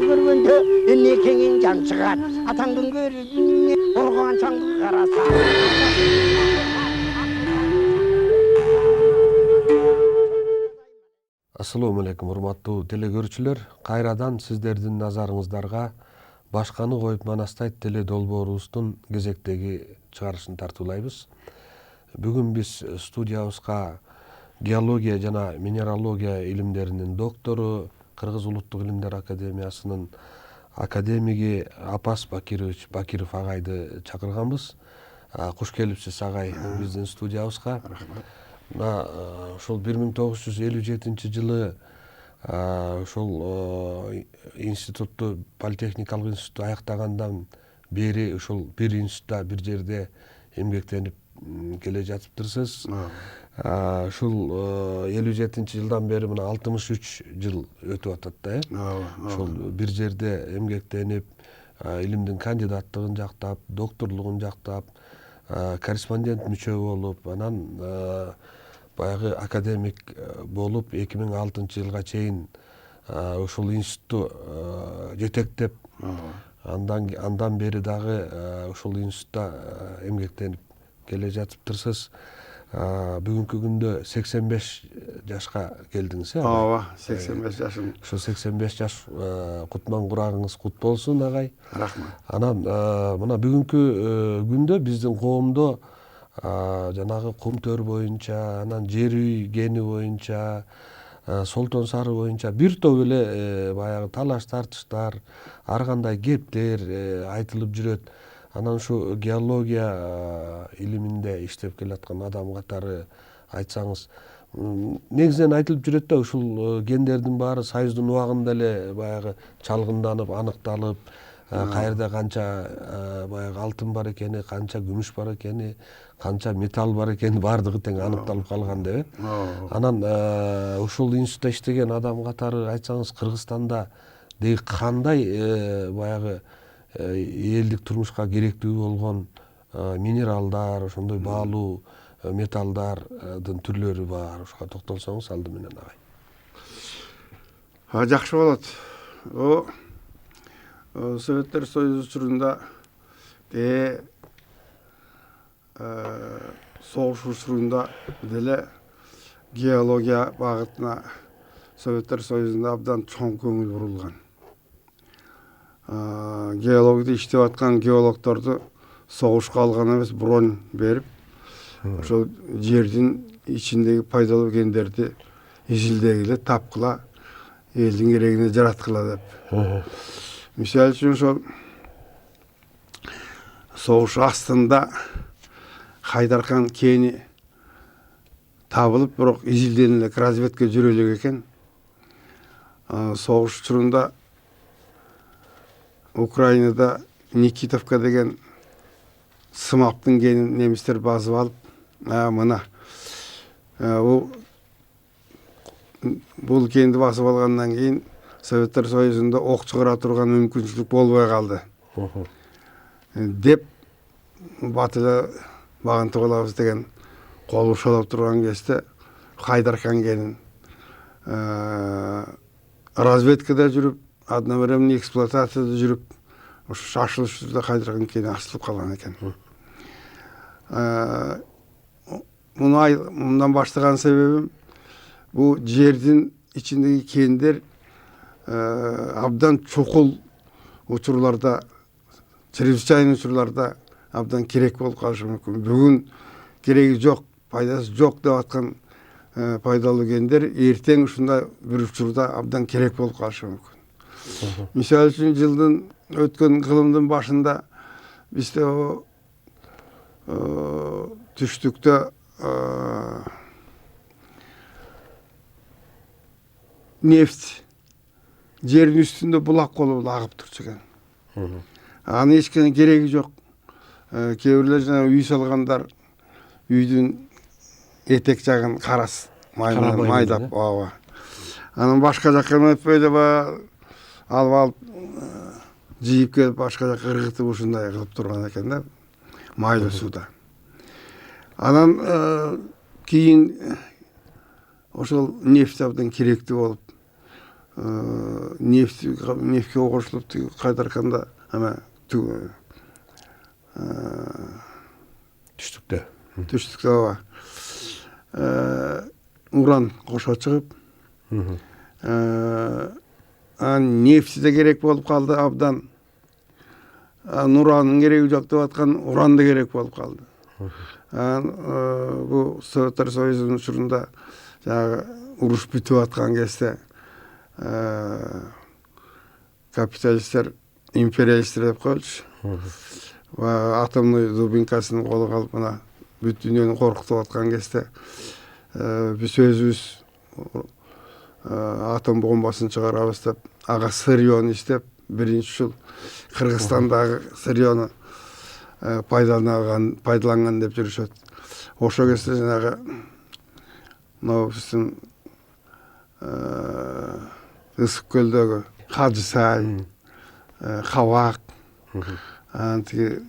көргенде эне кеңен жан шығар. Атаңдың көріне қорған шаңды қараса. Assalomu alaykum урматтуу телекөрүүчүлөр. Кайрадан сиздердин назарыңыздарга башканы коюп манастайт теле долбоорубуздун кезектеги чыгарышын тартуулайбыз. Бүгүн биз студиябызга геология жана минералогия илимдеринин доктору, Кыргыз Улуттук Илимдер Академиясынын академиги Апас Бакирович Бакиров агайды чакырганбыз. Куш келипсиз агай биздин студиябызга. Ошол 1957 жылы ошол институтту, политехникалык институтту аяктагандан бери ушул бир институтта бир жерде эмгектенип келе жатыптырсыз. Ушул 57 жылдан бери мына 63 жыл өтүп атат да. Ошол бир жерде эмгектенип, илимдин кандидаттыгын жактап, докторлугун жактап, корреспондент мүчө болуп, анан баягы академик болуп 2006 жылга чейин ушул институтту жетектеп, андан бери дагы ушул институтта эмгектенип келе жатыптырсыз. Бүгүнкү күндө 85 жашка келдиңиз, э? Ооба, 85 жашым. Ошо 85 жаш кутман курагыңыз кут болсун, агай. Рахмат. Анан мына бүгүнкү күндө биздин коомдо жанагы кум төр боюнча, анан жер үй гени боюнча, солтон сары боюнча бир топ эле баягы талаш тартыштар, ар кандай кептер айтылып жүрөт. Анан ушу геология илиминде иштеп келаткан адам катары айтсаңыз, негизинен айтылып жүрөт да, ушул гендердин баары Союздун убагында эле баягы чалгынданып, аныкталып, каерде канча баягы алтын бар экени, канча күмүш бар экени, канча металл бар экени баардыгы тең аныкталып калган деп. Анан ушул институтта иштеген адам катары айтсаңыз, Кыргызстанда деги кандай баягы элдик турмушка керектүү болгон минералдар, ошондой баалуу металлдардын түрлөрү бар. Ошого токтолсоңуз алды менен агай. Жакшы болот. Советтер Союзу учурунда согуш учурунда деле геология багытына Советтер Союзунда абдан чоң көңүл бурулган. Геологияда иштеп аткан геологторду согушка алган эмес, бронь берип, ошол жердин ичиндеги пайдалуу гендерди изилдегиле, тапкыла, элдин керегине жараткыла деп. Мисалы үчүн ошол согуш астында Хайдархан кени табылып, бирок изилден элек, разведка жүрө элек экен. Согуш учурунда Украинада Никитовка деген сымаптын кенин немистер басып алып, мына бул кенди басып алгандан кийин Советтер Союзунда ок чыгара турган мүмкүнчүлүк болбой калды деп бат эле багынтып алабыз деген кол ушалап турган кезде Хайдархан кенин разведкада жүрүп, одновременно эксплуатацияда жүрүп, ошо шашылыш учурда Хайдархан кени ачылып калган экен. Мындан баштаган себебим, бул жердин ичиндеги кендер абдан чукул учурларда, чрезвычайный учурларда абдан керек болуп калышы мүмкүн. Бүгүн кереги жок, пайдасы жок деп аткан пайдалуу кендер эртең ушундай бир учурда абдан керек болуп калышы мүмкүн. Мисалы үчүн өткөн кылымдын башында бизде түштүктө нефть жердин үстүндө булак болуп агып турчу экен. Аны эч ким кереги жок. Кээ бирлер жана үй салгандар үйдүн этек жагын карас майдап, анан башка жакка алып алып жийип келип башка жакка ыргытып ушундай кылып турган экен да, майлуу сууда. Анан кийин ошол нефть абдан керектүү болуп, нефтке кошулуп кайдарканда эме түштүктө. түштүктө ооба уран кошо чыгып нефти да керек болуп калды абдан. Уранын кереги жок деп аткан уран да керек болуп калды. Бул Советтер Союзунун учурунда жанагы уруш бүтүп аткан кезде капиталисттер империалисттер деп коелучу. Атомный дубинкасын колго алып мына бүт дүйнөнү коркутуп аткан кезде биз өзүбүз атом бомбасын чыгарабыз деп ага сырьёну иштеп биринчи жыл Кыргызстандагы сырьёну пайдаланган деп жүрүшөт. Ошол кезде жанагы мына биздин Ысык көлдөгү Кажы Сай, Кабак, тиги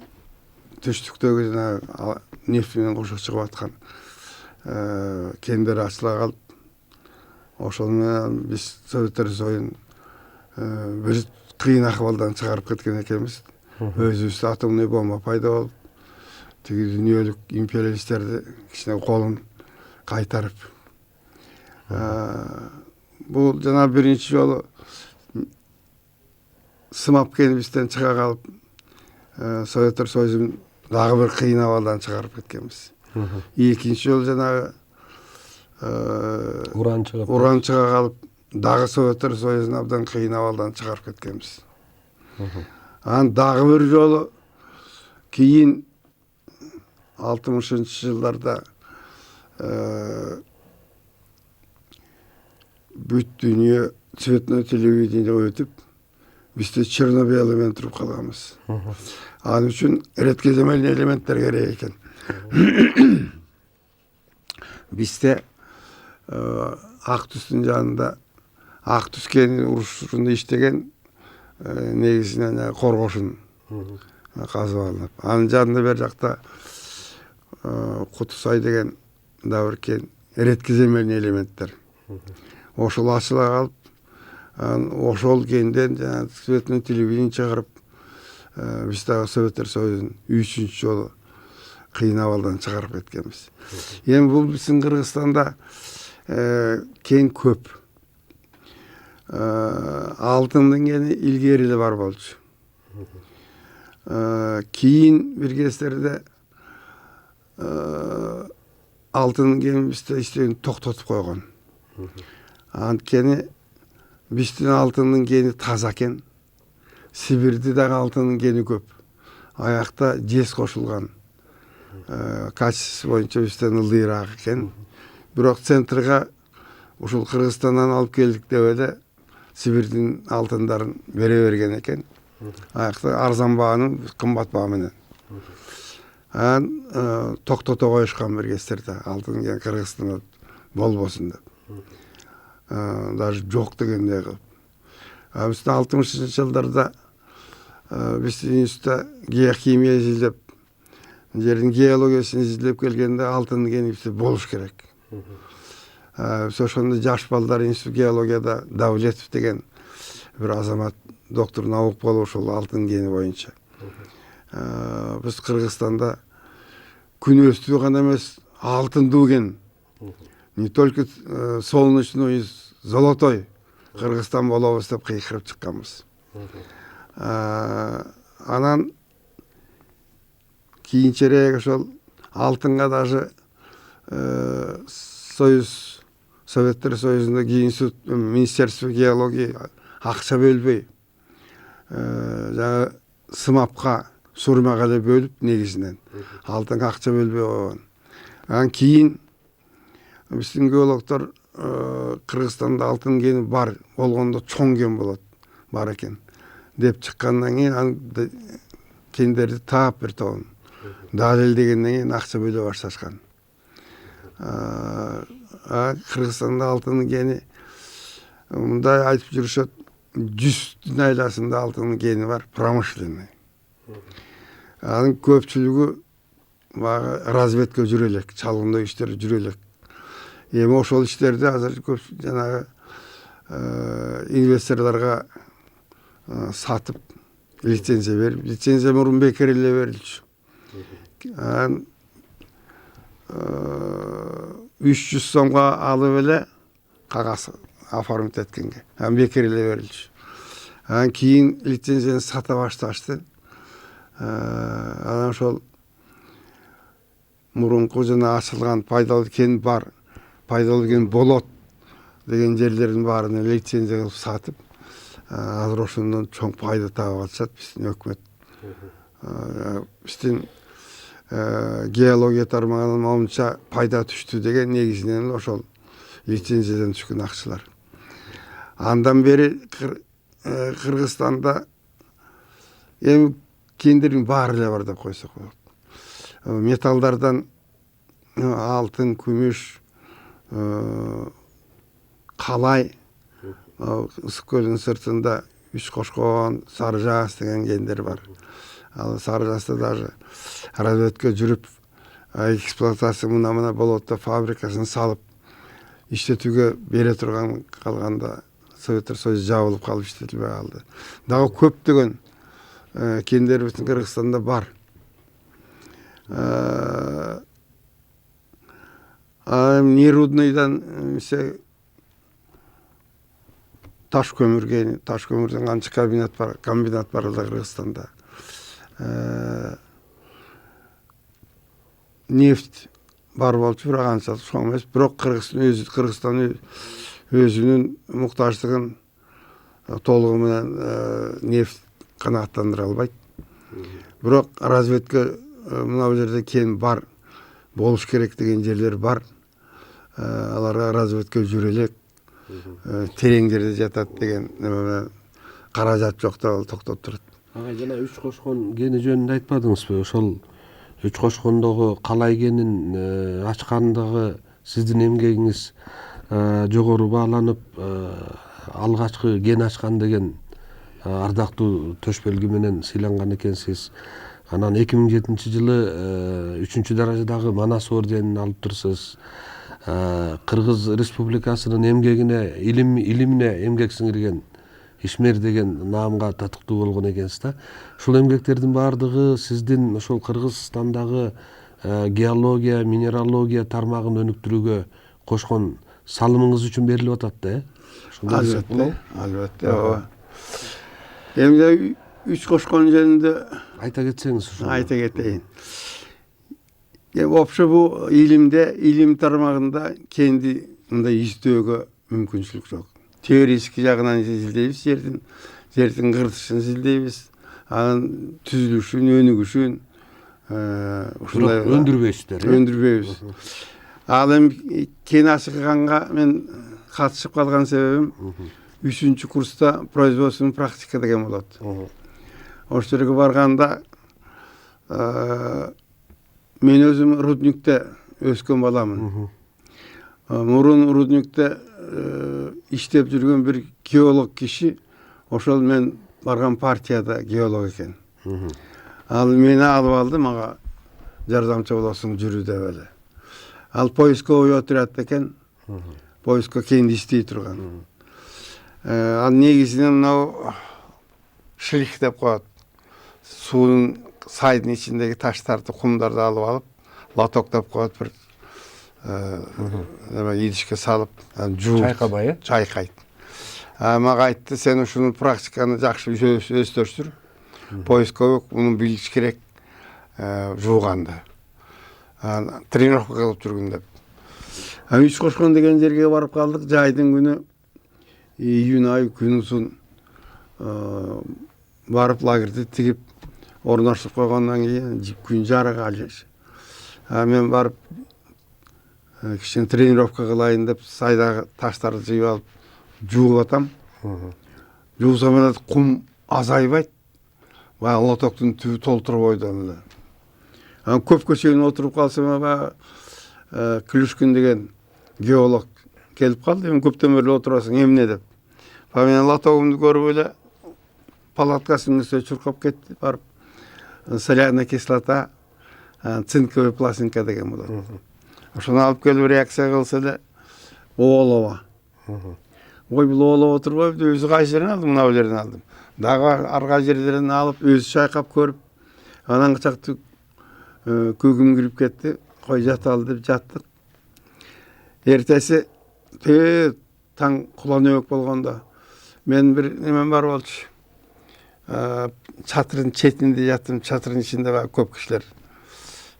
түштүктөгү жанагы нефть менен кошо чыгып аткан кендер ачыла калып, ошол менен биз Советтер Союзун бир кыйын акыбалдан чыгарып кеткен экенбиз. Өзүбүздө атомный бомба пайда болуп, тиги дүйнөлүк империалисттерди кичине колун кайтарып. Бул жана биринчи жолу сымап кенибизден чыга калып, Советтер Союзун дагы бир кыйын абалдан чыгарып кеткенбиз. Экинчи жолу жанагы уран чыга калып, дагы Советтер Союзун абдан кыйын абалдан чыгарып кеткенбиз. Анан дагы бир жолу кийин 60-жылдарда бүт дүйнө цветной телевидениеге өтүп, бизде Чернобыль элемент туруп калганбыз. Ал үчүн ретке земельный элементтер керек экен. Бизде ак түстүн жанында ак түс кени урушунда иштеген негизинен коргошун казып алынып, анын жанында бер жакта Кутусай деген да бир кен ретке земельный элементтер. Ошол ачыла калып, ошол кенден жана цветной телевидение чыгарып, биз дагы Советтер Союзун 3-чү жолу кыйын абалдан чыгарып кеткенбиз. Эми бул биздин Кыргызстанда кен көп. Алтындын кени илгери эле бар болчу. Кийин бир кездерде алтын кени бизде иштеген токтотуп койгон. Анткени биздин алтындын кени таза экен. Сибирде дагы алтындын кени көп. Аякта жез кошулган. Качествосы боюнча бизден ылдыйраак экен. Бирок центрга ушул Кыргызстандан алып келдик деп эле Сибирдин алтындарын бере берген экен. Аякта арзан баанын кымбат баа менен. Токтото коюшкан бир кездерде алтын кен Кыргызстанда болбосун деп. Даже жок дегендей кылып. Биздин 60-жылдарда биздин институтта геохимия изилдеп, жердин геологиясын изилдеп келгенде алтын кени болуш керек. Биз ошондо жаш балдар институт геологияда Давлетов деген бир азамат доктор наук болуп ошол алтын кени боюнча. Биз Кыргызстанда күнөстүү гана эмес, алтындуу кен. Не только солнечный, золотой Кыргызстан болобуз деп кыйкырып чыкканбыз. Анан кийинчерээк ошол алтынга даже Советтер Союзунда институт, Министерство геологии акча бөлбөй, жана сымапка, сурмага да бөлүп негизинен алтынга акча бөлбөй койгон. Анан кийин биздин геологдор Кыргызстанда алтын кени бар, болгондо чоң кен болот, бар экен деп чыккандан кийин анын кендерди таап бир тобун далилдегенден кийин акча бөлө башташкан. Кыргызстанда алтын кени мындай айтып жүрүшөт, 100 айласында алтын кени бар, промышленный. Анын көпчүлүгү разведка жүрө элек, чалгындоо иштер жүрө элек. Эми ошол иштерди азыр көп жанагы инвесторларга сатып лицензия берип, лицензия мурун бекер эле берилчү. Анан 300 сомго алып эле кагаз оформить эткенге. Анан бекер эле берилчү. Анан кийин лицензияны сата башташты. Анан ошол мурунку жана ачылган пайдалуу кен бар, пайдалуу кен болот деген жерлердин баарына лицензия кылып сатып, азыр ошондон чоң пайда таап атышат биздин өкмөт. Биздин геология тармагынан моунча пайда түштү деген негизинен ошол лицензиядан түшкөн акчалар. Андан бери Кыргызстанда эми кендердин баары эле бар деп койсок болот. Металлдардан алтын, күмүш, калай, Ысык көлдүн сыртында Үч Кошкон, Сары Жаас деген кендер бар. Ал Сары Жааста даже разведка жүрүп, эксплуатация мына болотто фабрикасын салып иштетүүгө бере турган калганда Советтер Союзу жабылып калып иштетилбей калды. Дагы көптөгөн кендер биздин Кыргызстанда бар. Нерудныйдан таш көмүр таш көмүрдөн канча комбинат бар Кыргызстанда. Нефть бар болчу, бирок анча чоң эмес. Бирок Кыргызстан өзүнүн муктаждыгын толугу менен нефть канааттандыра албайт. Бирок разведка мына бул жерде кен бар, болуш керек деген жерлер бар. Аларга разведка жүрө элек, терең жерде жатат деген каражат жок да ал токтоп турат. Ага, жана Үч Кошкон кени жөнүндө айтпадыңызбы? Ошол Үч Кошкондогу калай кенин ачкандагы сиздин эмгегиңиз жогору бааланып, алгачкы кен ачкан деген ардактуу төшбелги менен сыйланган экенсиз. Анан 2007-жылы 3-даражадагы Манас орденин алып турсуз. Кыргыз Республикасынын эмгегине, илимине эмгек сиңирген ишмер деген наамга татыктуу болгон экенсиз да. Ушул эмгектердин баардыгы сиздин ошол Кыргызстандагы геология, минералогия тармагын өнүктүрүүгө кошкон салымыңыз үчүн берилип атат да. Албетте. Эми Үч Кошкон жөнүндө айта кетсеңиз ушул. Айта кетейин. Вообще бул илим тармагында кенди мындай издөөгө мүмкүнчүлүк жок. Теоретик жагынан изилдейбиз, жердин кыртышын изилдейбиз, анын түзүлүшүн, өнүгүшүн ушундай өндүрбөйбүз. Ал эми кен ачканга мен катышып калган себебим 3-курста производственный практика деген болот. Ошол жерге барганда мен өзүм рудникте өскөн баламын. Мурун рудникте иштеп жүргөн бир геолог киши, ошол мен барган партияда геолог экен. Ал мени алып алды, мага жардамчы болосуң жүрүү деп эле. Ал поисковый отряд экен. Поиско кенди иштей турган. Ал негизинен мынау шлих деп коет. Суунун сайдын ичиндеги таштарды, кумдарды алып алып, лоток деп коет, бир идишке салып, жууп, чайкайт. Мага айтты, сен ушуну практиканы жакшы өстөрсүр. Поисковик муну билиш керек жууганды. Тренировка кылып жүргүн деп. Үч Кошкон деген жерге барып калдык. Жайдын күнү, июнь айы күн узун барып лагерди тигип орноштуруп койгондон кийин күн жарыга алыш. Мен барып кичине тренировка кылайын деп сайдагы таштарды жыйып алып жууп атам. Жуусам эле кум азайбайт. Баягы лотоктун түбү толтуруп бойдон эле. Көпкө чейин отуруп калсам, Клюшкин деген геолог келип калды. Эми көптөн бери отурасың, эмне деп. Мен лотогумду көрүп эле палаткасынын үстүнө чуркап кетти. Барып соляная кислота, цинковый пластинка деген болот. Ошону алып келип реакция кылса эле оолоба. ой бул оолап отурбайбы деп өзү кайсы жерден алдым, мына жерден алдым. Дагы арка жерлерин алып, өзү чайкап көрүп, анан кычакты көгүм кирип кетти. Кой жаталы деп жаттык. Эртеси таң куланөбөк болгондо мен бир немем бар болчу. Чатырдын четинде жаттым, чатырдын ичинде бар көп кишилер.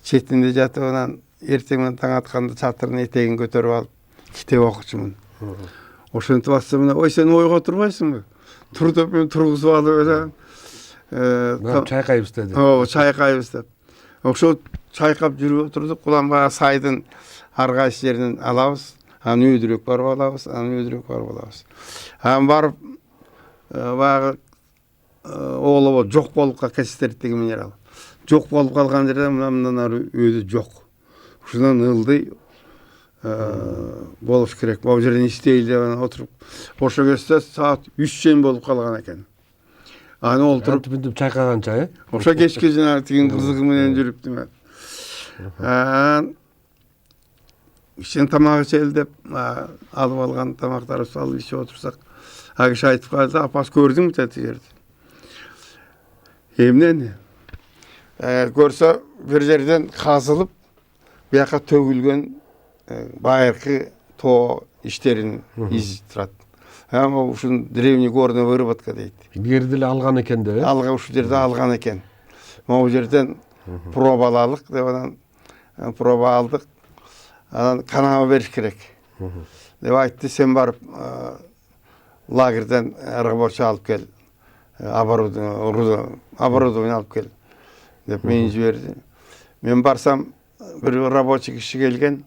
Четинде жатып, анан эртең таң атканда чатырдын этегин көтөрүп алып, китеп окучумун. Ошентип атсам, ой сен ойго турбайсыңбы? Тур деп мен тургузуп алып эле. Чайкайбыз деди. Ооба, чайкайбыз деп. Ошо чайкап жүрүп отурдук. Куланбага сайдын ар кайсы жеринен алабыз. Анан өйдүрөк барып алабыз, анан өйдүрөк барып алабыз. Анан барып баягы оолобо жок болуп калган деген минерал. Жок болуп калган жерде мындан ары өйдү жок. Ушундан ылдый болуш керек. Бул жерден иштейли деп отуруп, ошо кезде саат 3 чейин болуп калган экен. Аны олтуруп Антип чайкаганча, ошо кечке жана тигин кызыгы менен жүрүп деме. Ишен тамак ичели деп алып алган тамактарды салып ичип отурсак, ага киши айтып калды, апас көрдүңбү деди жерди. Эмнени? Көрсө бир жерден казылып, бияка төгүлгөн байыркы тоо иштерин изи турат. Ама ушун древний горная выработка дейт. Илгери деле алган экен деп, Алга ушул жерде алган экен. Могу жерден пробалалык деп анан проба алдык. Анан канама бериш керек. Деп айтты, сен барып лагерден рабочий алып кел. Оборудование алып кел. Деп мени жиберди. Мен барсам, бир рабочий киши келген.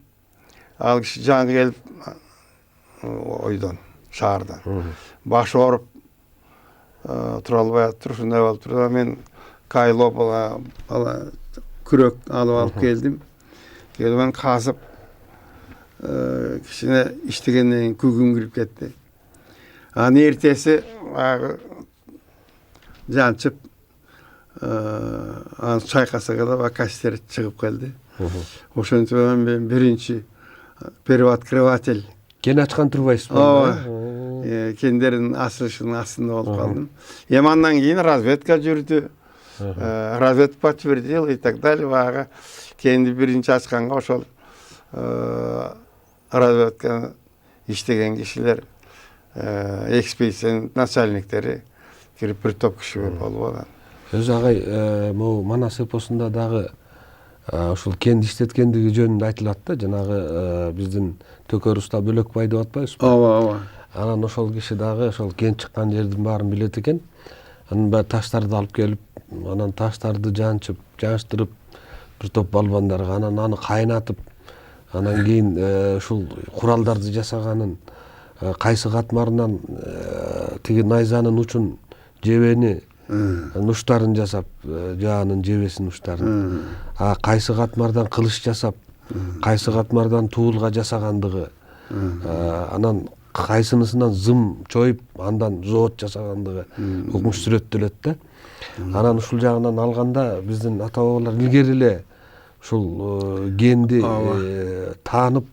Ал киши жаңы келип ойдон, шаардан. Башы ооруп тура албай атыр, ушундай болуп турду. Мен кайлоо бала күрөк алып алып келдим. Келип мен казып кичине иштегенден кийин көгүм кирип кетти. Анан эртеси жанчып анан чайкасак эле кассир чыгып келди. Ошентип мен биринчи первооткрыватель. Кен ачкан турбайсызбы? Ооба. Кендердин ачылышынын астында болуп калдым. Эми андан кийин разведка жүрдү. Разведка жиберди и так далее. Баягы кенди биринчи ачканга ошол разведка иштеген кишилер, экспедициянын начальниктери кирип бир топ киши болуп алган. Өзү агай могу Манас эпосунда дагы ушул кенди иштеткендиги жөнүндө айтылат да, жанагы биздин Төкөр уста Бөлөкбай деп атпайбызбы? Ооба. Анан ошол киши дагы ошол кен чыккан жердин баарын билет экен. Анан баягы таштарды алып келип, анан таштарды жанчып, жаныштырып бир топ балбандарга, анан аны кайнатып, анан кийин ушул куралдарды жасаганын кайсы катмарынан тиги найзанын учун, жебени, уштарын жасап, жаанын жебесинин уштарын, кайсы катмардан кылыч жасап, кайсы катмардан туулга жасагандыгы, анан кайсынысынан зым чоюп, андан завод жасагандыгы укмуш сүрөттөлөт да. Анан ушул жагынан алганда биздин ата бабалар илгери эле ушул кенди таанып,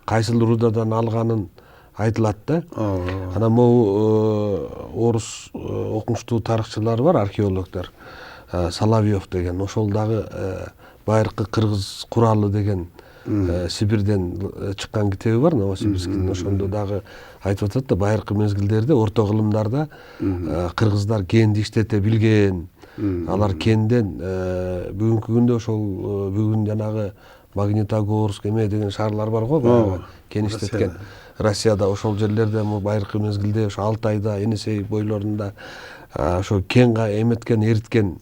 кайсыл рудадан алганын айтылат да. Анан могу орус окумуштуу тарыхчылар бар, археологдор, Соловьев деген, ошол дагы байыркы кыргыз куралы деген Сибирден чыккан китеби бар, Новосибирскинин. Ошондо дагы айтып атат да, байыркы мезгилдерде орто кылымдарда кыргыздар кенди иштете билген. Алар кенден бүгүнкү күндө ошол бүгүн жанагы Магнитогорск эме деген шаарлар бар го, баягы кен иштеткен. Россияда ошол жерлерде байыркы мезгилде ошо Алтайда, Енисей бойлорунда ошо кен эметкен, эриткен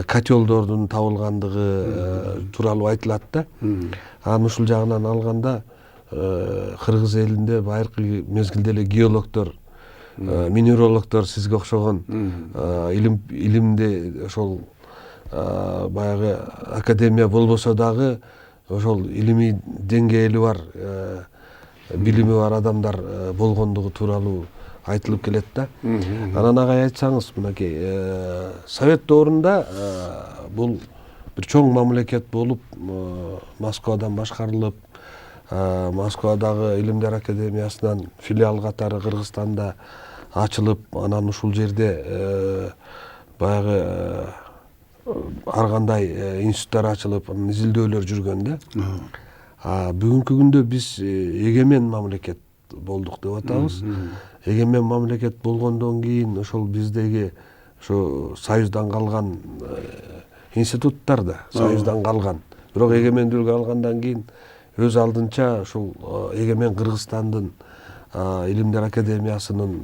котелдордун табылгандыгы тууралуу айтылат да. Анан ушул жагынан алганда кыргыз элинде байыркы мезгилде эле геологдор, минерологдор сизге окшогон илимде ошол баягы академия болбосо дагы ошол илимий деңгээли бар, билими бар адамдар болгондугу тууралуу айтылып келет да. Анан агай айтсаңыз, мынакей Совет доорунда бул бир чоң мамлекет болуп, Москвадан башкарылып, Москвадагы Илимдер академиясынан филиал катары Кыргызстанда ачылып, анан ушул жерде баягы ар кандай институттар ачылып, изилдөөлөр жүргөн да. Бүгүнкү күндө биз эгемен мамлекет болдук деп атабыз. Эгемен мамлекет болгондон кийин ошол биздеги ошо Союздан калган институттар да Союздан калган. Бирок эгемендүүлүк алгандан кийин өз алдынча ушул эгемен Кыргызстандын Илимдер академиясынын,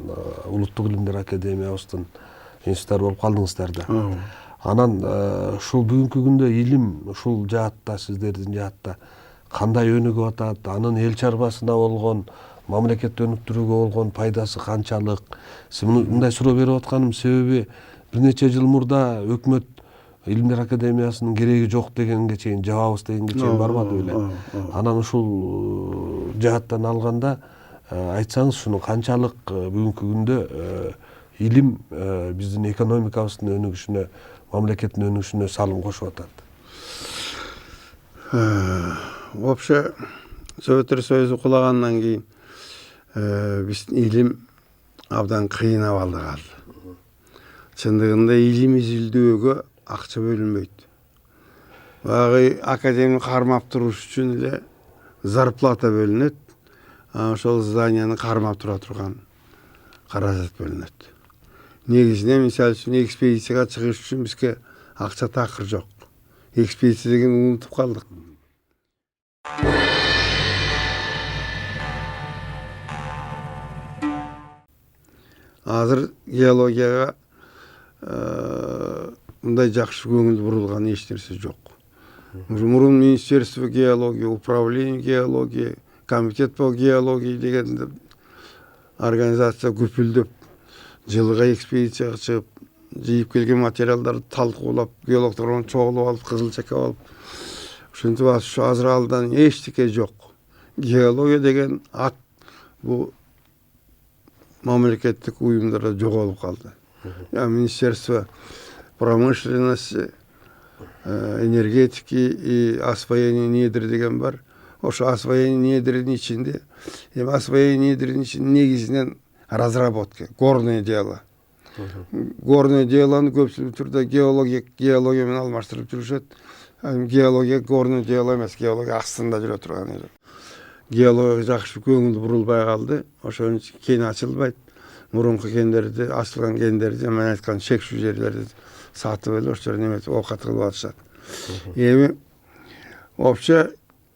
улуттук илимдер академиябыздын институттары болуп калдыңыздар да. Анан ушул бүгүнкү күндө илим ушул жаатта, сиздердин жаатта кандай өнүгүп атат, анын эл чарбасына болгон, мамлекетти өнүктүрүүгө болгон пайдасы канчалык? Мындай суроо берип атканым себеби бир нече жыл мурда өкмөт Илимдер академиясынын кереги жок дегенге чейин, жабабыз дегенге чейин барбады беле. Анан ушул жааттан алганда айтсаңыз, шуну канчалык бүгүнкү күндө илим биздин экономикабыздын өнүгүшүнө, мамлекеттин өнүгүшүнө салым кошуп атат? Вообще Советтер Союзу кулагандан кийин биздин илим абдан кыйнап калды. Чындыгында илим изилдөөгө акча бөлүнбөйт. Багы академияны кармап туруш үчүн эле зарплата бөлүнөт. Ошол зданияны кармап тура турган каражат бөлүнөт. Негизинен мисалы үчүн экспедицияга чыгыш үчүн бизге акча такыр жок. Экспедиция деген унутуп калдык. Азыр геологияга мындай жакшы көңүл бурулган эч нерсе жок. Мурун Министерство геологии, управление геологии, комитет по геологии деген организация көпүлдөп, жылга экспедицияга чыгып, жыйып келген материалдарды талкуулап, геологдордон чогулуп алып, кызыл чекеп алып, ушинтип ушу азыр алдан эчтеке жок. Геология деген ат бул мамлекеттик уюмдарда жоголуп калды. Министерство промышленности, энергетики и освоения недр деген бар. Ошо освоение недринин ичинде, освоение недринин ичинде негизинен разработка, горное дело. Горное делону көпчүлүк түрдө геология менен алмаштырып жүрүшөт. Геология горное дело эмес, геология астында жүрө турган эле. Геология жакшы көңүл бурулбай калды. Ошон үчүн кен ачылбайт. Мурунку кендерди, ачылган кендерди, мен айткан чекчүү жерлерди сатып эле ошол жерден эметип оокат кылып атышат. Эми вообще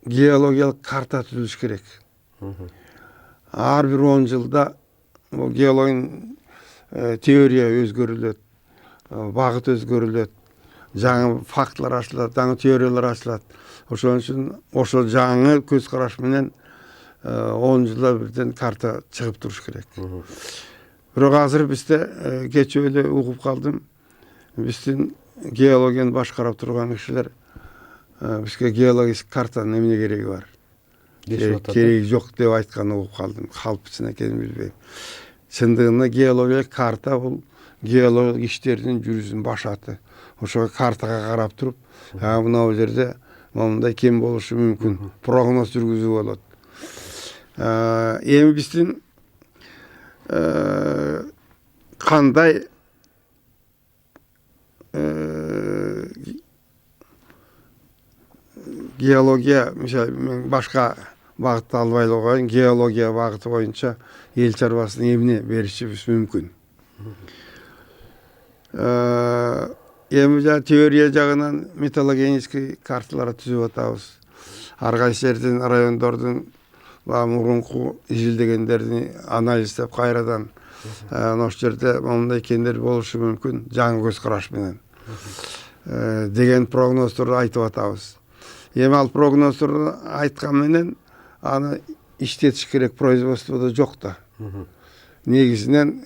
геологиялык карта түзүлүш керек. Ар бир 10 жылда бул геологиянын теория өзгөрүлөт, багыт өзгөрүлөт, жаңы фактылар ачылат, жаңы теориялар ачылат. Ошон үчүн ошол жаңы көз караш менен 10 жылда бирден карта чыгып туруш керек. Бирок азыр бизде кечээ эле угуп калдым. Биздин геологияны башкарып турган кишилер бизге геологический картанын эмне кереги бар? Кереги жок деп айтканын угуп калдым. Калп ичине экенин билбейм. Чындыгында геологиялык карта бул геологик иштердин жүрүшүнүн башаты. Ошо картага карап туруп, мына бул жерде мындай кен болушу мүмкүн. Прогноз жүргүзүү болот. Эми биздин кандай геология, мисалы мен башка багытты албай эле коеюн, геология багыты боюнча эл чарбасына эмне беришибиз мүмкүн. Эми теория жагынан металлогенический карталар түзүп атабыз. Ар кайсы жердин, райондордун мурунку изилдегендерди анализдеп кайрадан ошол жерде мындай кендер болушу мүмкүн, жаңы көз караш менен деген прогноздорду айтып атабыз. Эми ал прогноздорду айткан менен аны иштетиш керек, производстводо жок да. Негизинен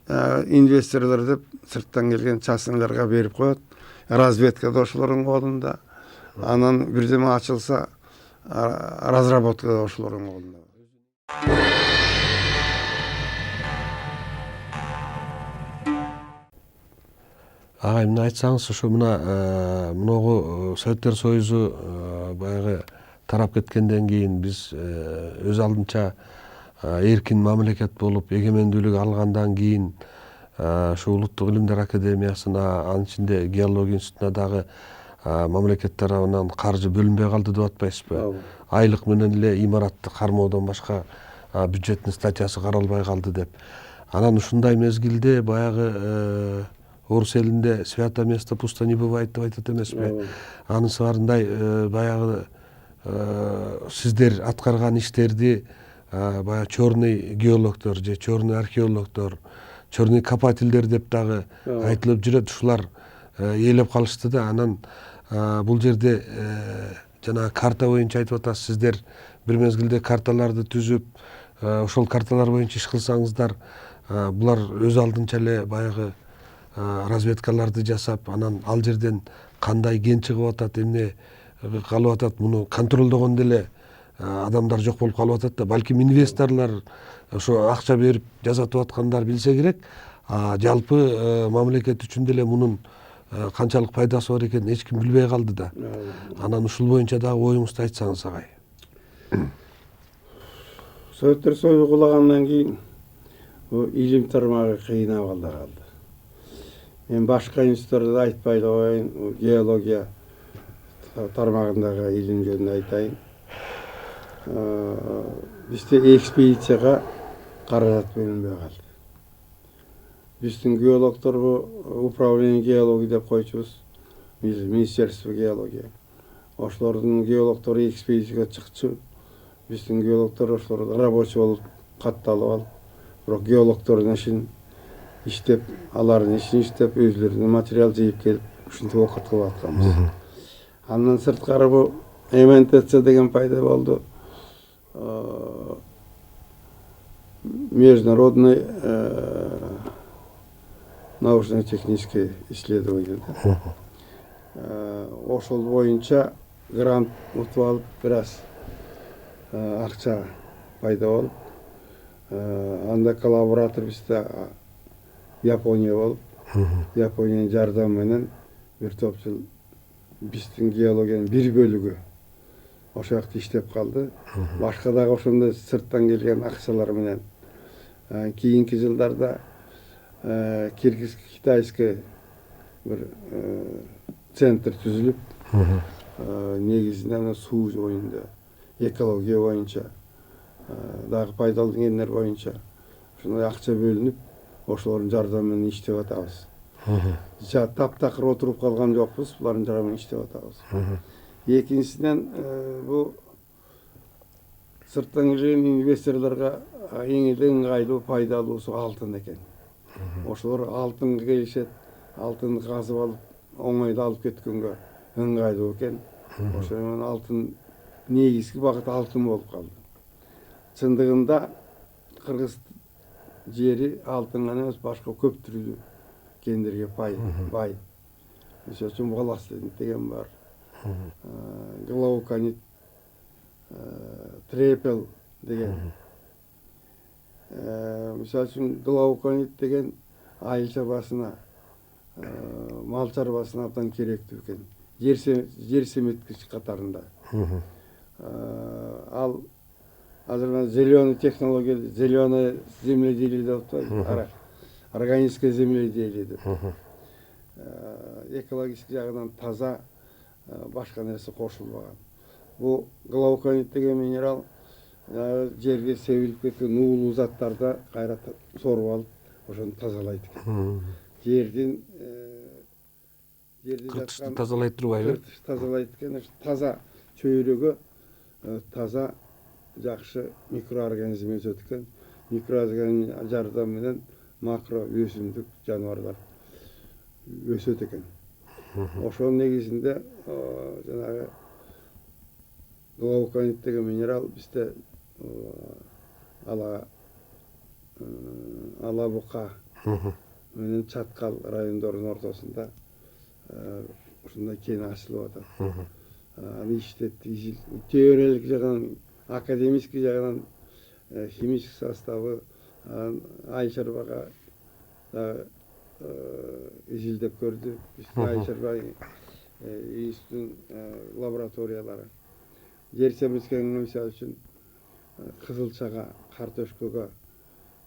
инвесторлор деп сырттан келген частныйларга берип коет. Разведка да ошолордун колунда. Анан бирдеме ачылса, разработка да ошолордун колунда. Эмне айтсаңыз, ошо мына Советтер Союзу баягы тарап кеткенден кийин биз өз алдынча эркин мамлекет болуп эгемендүүлүк алгандан кийин ушу улуттук илимдер академиясына, анын ичинде геология институтуна дагы мамлекет тарабынан каржы бөлүнбөй калды деп атпайсызбы? Айлык менен эле имаратты кармоодон башка бюджеттин статьясы каралбай калды деп. Анан ушундай мезгилде баягы орус элинде свято место пусто не бывает деп айтат эмеспи? Анысындай баягы сиздер аткарган иштерди баягы черный геологдор же черный археологдор, черный копательдер деп дагы айтылып жүрөт. Ушулар ээлеп калышты да. Анан бул жерде жанагы карта боюнча айтып атасыз, сиздер бир мезгилде карталарды түзүп, ошол карталар боюнча иш кылсаңыздар, булар өз алдынча эле баягы разведкаларды жасап, анан ал жерден кандай кен чыгып атат, эмне калып атат, муну контролдогондо эле адамдар жок болуп калып атат да. Балким инвесторлор ошо акча берип жасатып аткандар билсе керек. Жалпы мамлекет үчүн деле мунун канчалык пайдасы бар экенин эч ким билбей калды да. Анан ушул боюнча дагы оюңузду айтсаңыз агай. Советтер Союзу кулагандан кийин илим тармагы кыйнап калды. Мен башка институттарды айтпай коеюн, геология тармагындагы илим жөнүндө айтайын. Бизде экспедицияга каражат бөлүнбөй калды. Биздин геологдор управление геологии деп койчубуз, министерство геология. Ошолордун геологдору экспедицияга чыкчу. Биздин геологдор ошолордо рабочий болуп катталып алып, бирок геологдордун ишин иштеп, алардын ишин иштеп, өзлөрүнүн материал жыйып келип, ушинтип окутуп атканбыз. Андан сырткары бу МНТЦ деген пайда болду. Международный научно-техническое исследование. Ошол боюнча грант утуп алып, бир аз акча пайда болуп, анда коллаборатор бизде Япония болуп, Япониянын жардамы менен бир топ жыл биздин геологиянын бир бөлүгү ошол жакта иштеп калды. Башка дагы ошондой сырттан келген акчалар менен кийинки жылдарда киргиз-китайский бир центр түзүлүп, негизинен суу боюнда, экология боюнча, дагы пайдалуу кенler боюнча ошондой акча бөлүнүп, ошолордун жардамы менен иштеп атабыз. Таптакыр отуруп калган жокпуз, булардын жардамы менен иштеп атабыз. Экинчиден, бу сырттан келген инвесторлорго эң эле ыңгайлуу, пайдалуусу алтын экен. Ошолор алтынга келишет, алтынды казып алып, оңойдо алып кеткөнгө ыңгайлуу экен. Ошол менен алтын негизги багыт алтын болуп калды. Чындыгында Кыргыз жери алтынга эмес, башка көп түрлүү кендерге бай. Мисалы үчүн волластенит деген бар, глауконит, трепел деген. Мисалы үчүн глауконит деген айыл чарбасына, мал чарбасына абдан керектүү экен. Жер семеткич катарында. Ал азыр зеленый технология, зеленое земледелие деп атпайбы, органическое земледелие деп. Экологический жагынан таза, башка нерсе кошулбаган. Бу глауконит деген минерал жерге себилип кеткен уулуу заттарды кайра соруп алып, ошону тазалайт экен. Жердин кыртышты тазалайт турбайбы? Кыртышты тазалайт экен. Таза чөйрөгө таза жакшы микроорганизм өсөт экен. Микроорганизм жардамы менен макро өсүмдүк жаныбарлар өсөт экен. Ошонун негизинде жанагы глауконит деген минерал бизде ала бука менен Чаткал райондорунун ортосунда ушундай кен ачылып атат. Аны иштетти, теориялык жагынан, академический жагынан химический составы айыл чарбага изилдеп көрдү. Биздин айыл чарба институтунун лабораториялары. жер семірткенге мисалы үчүн кызылчага, картошкага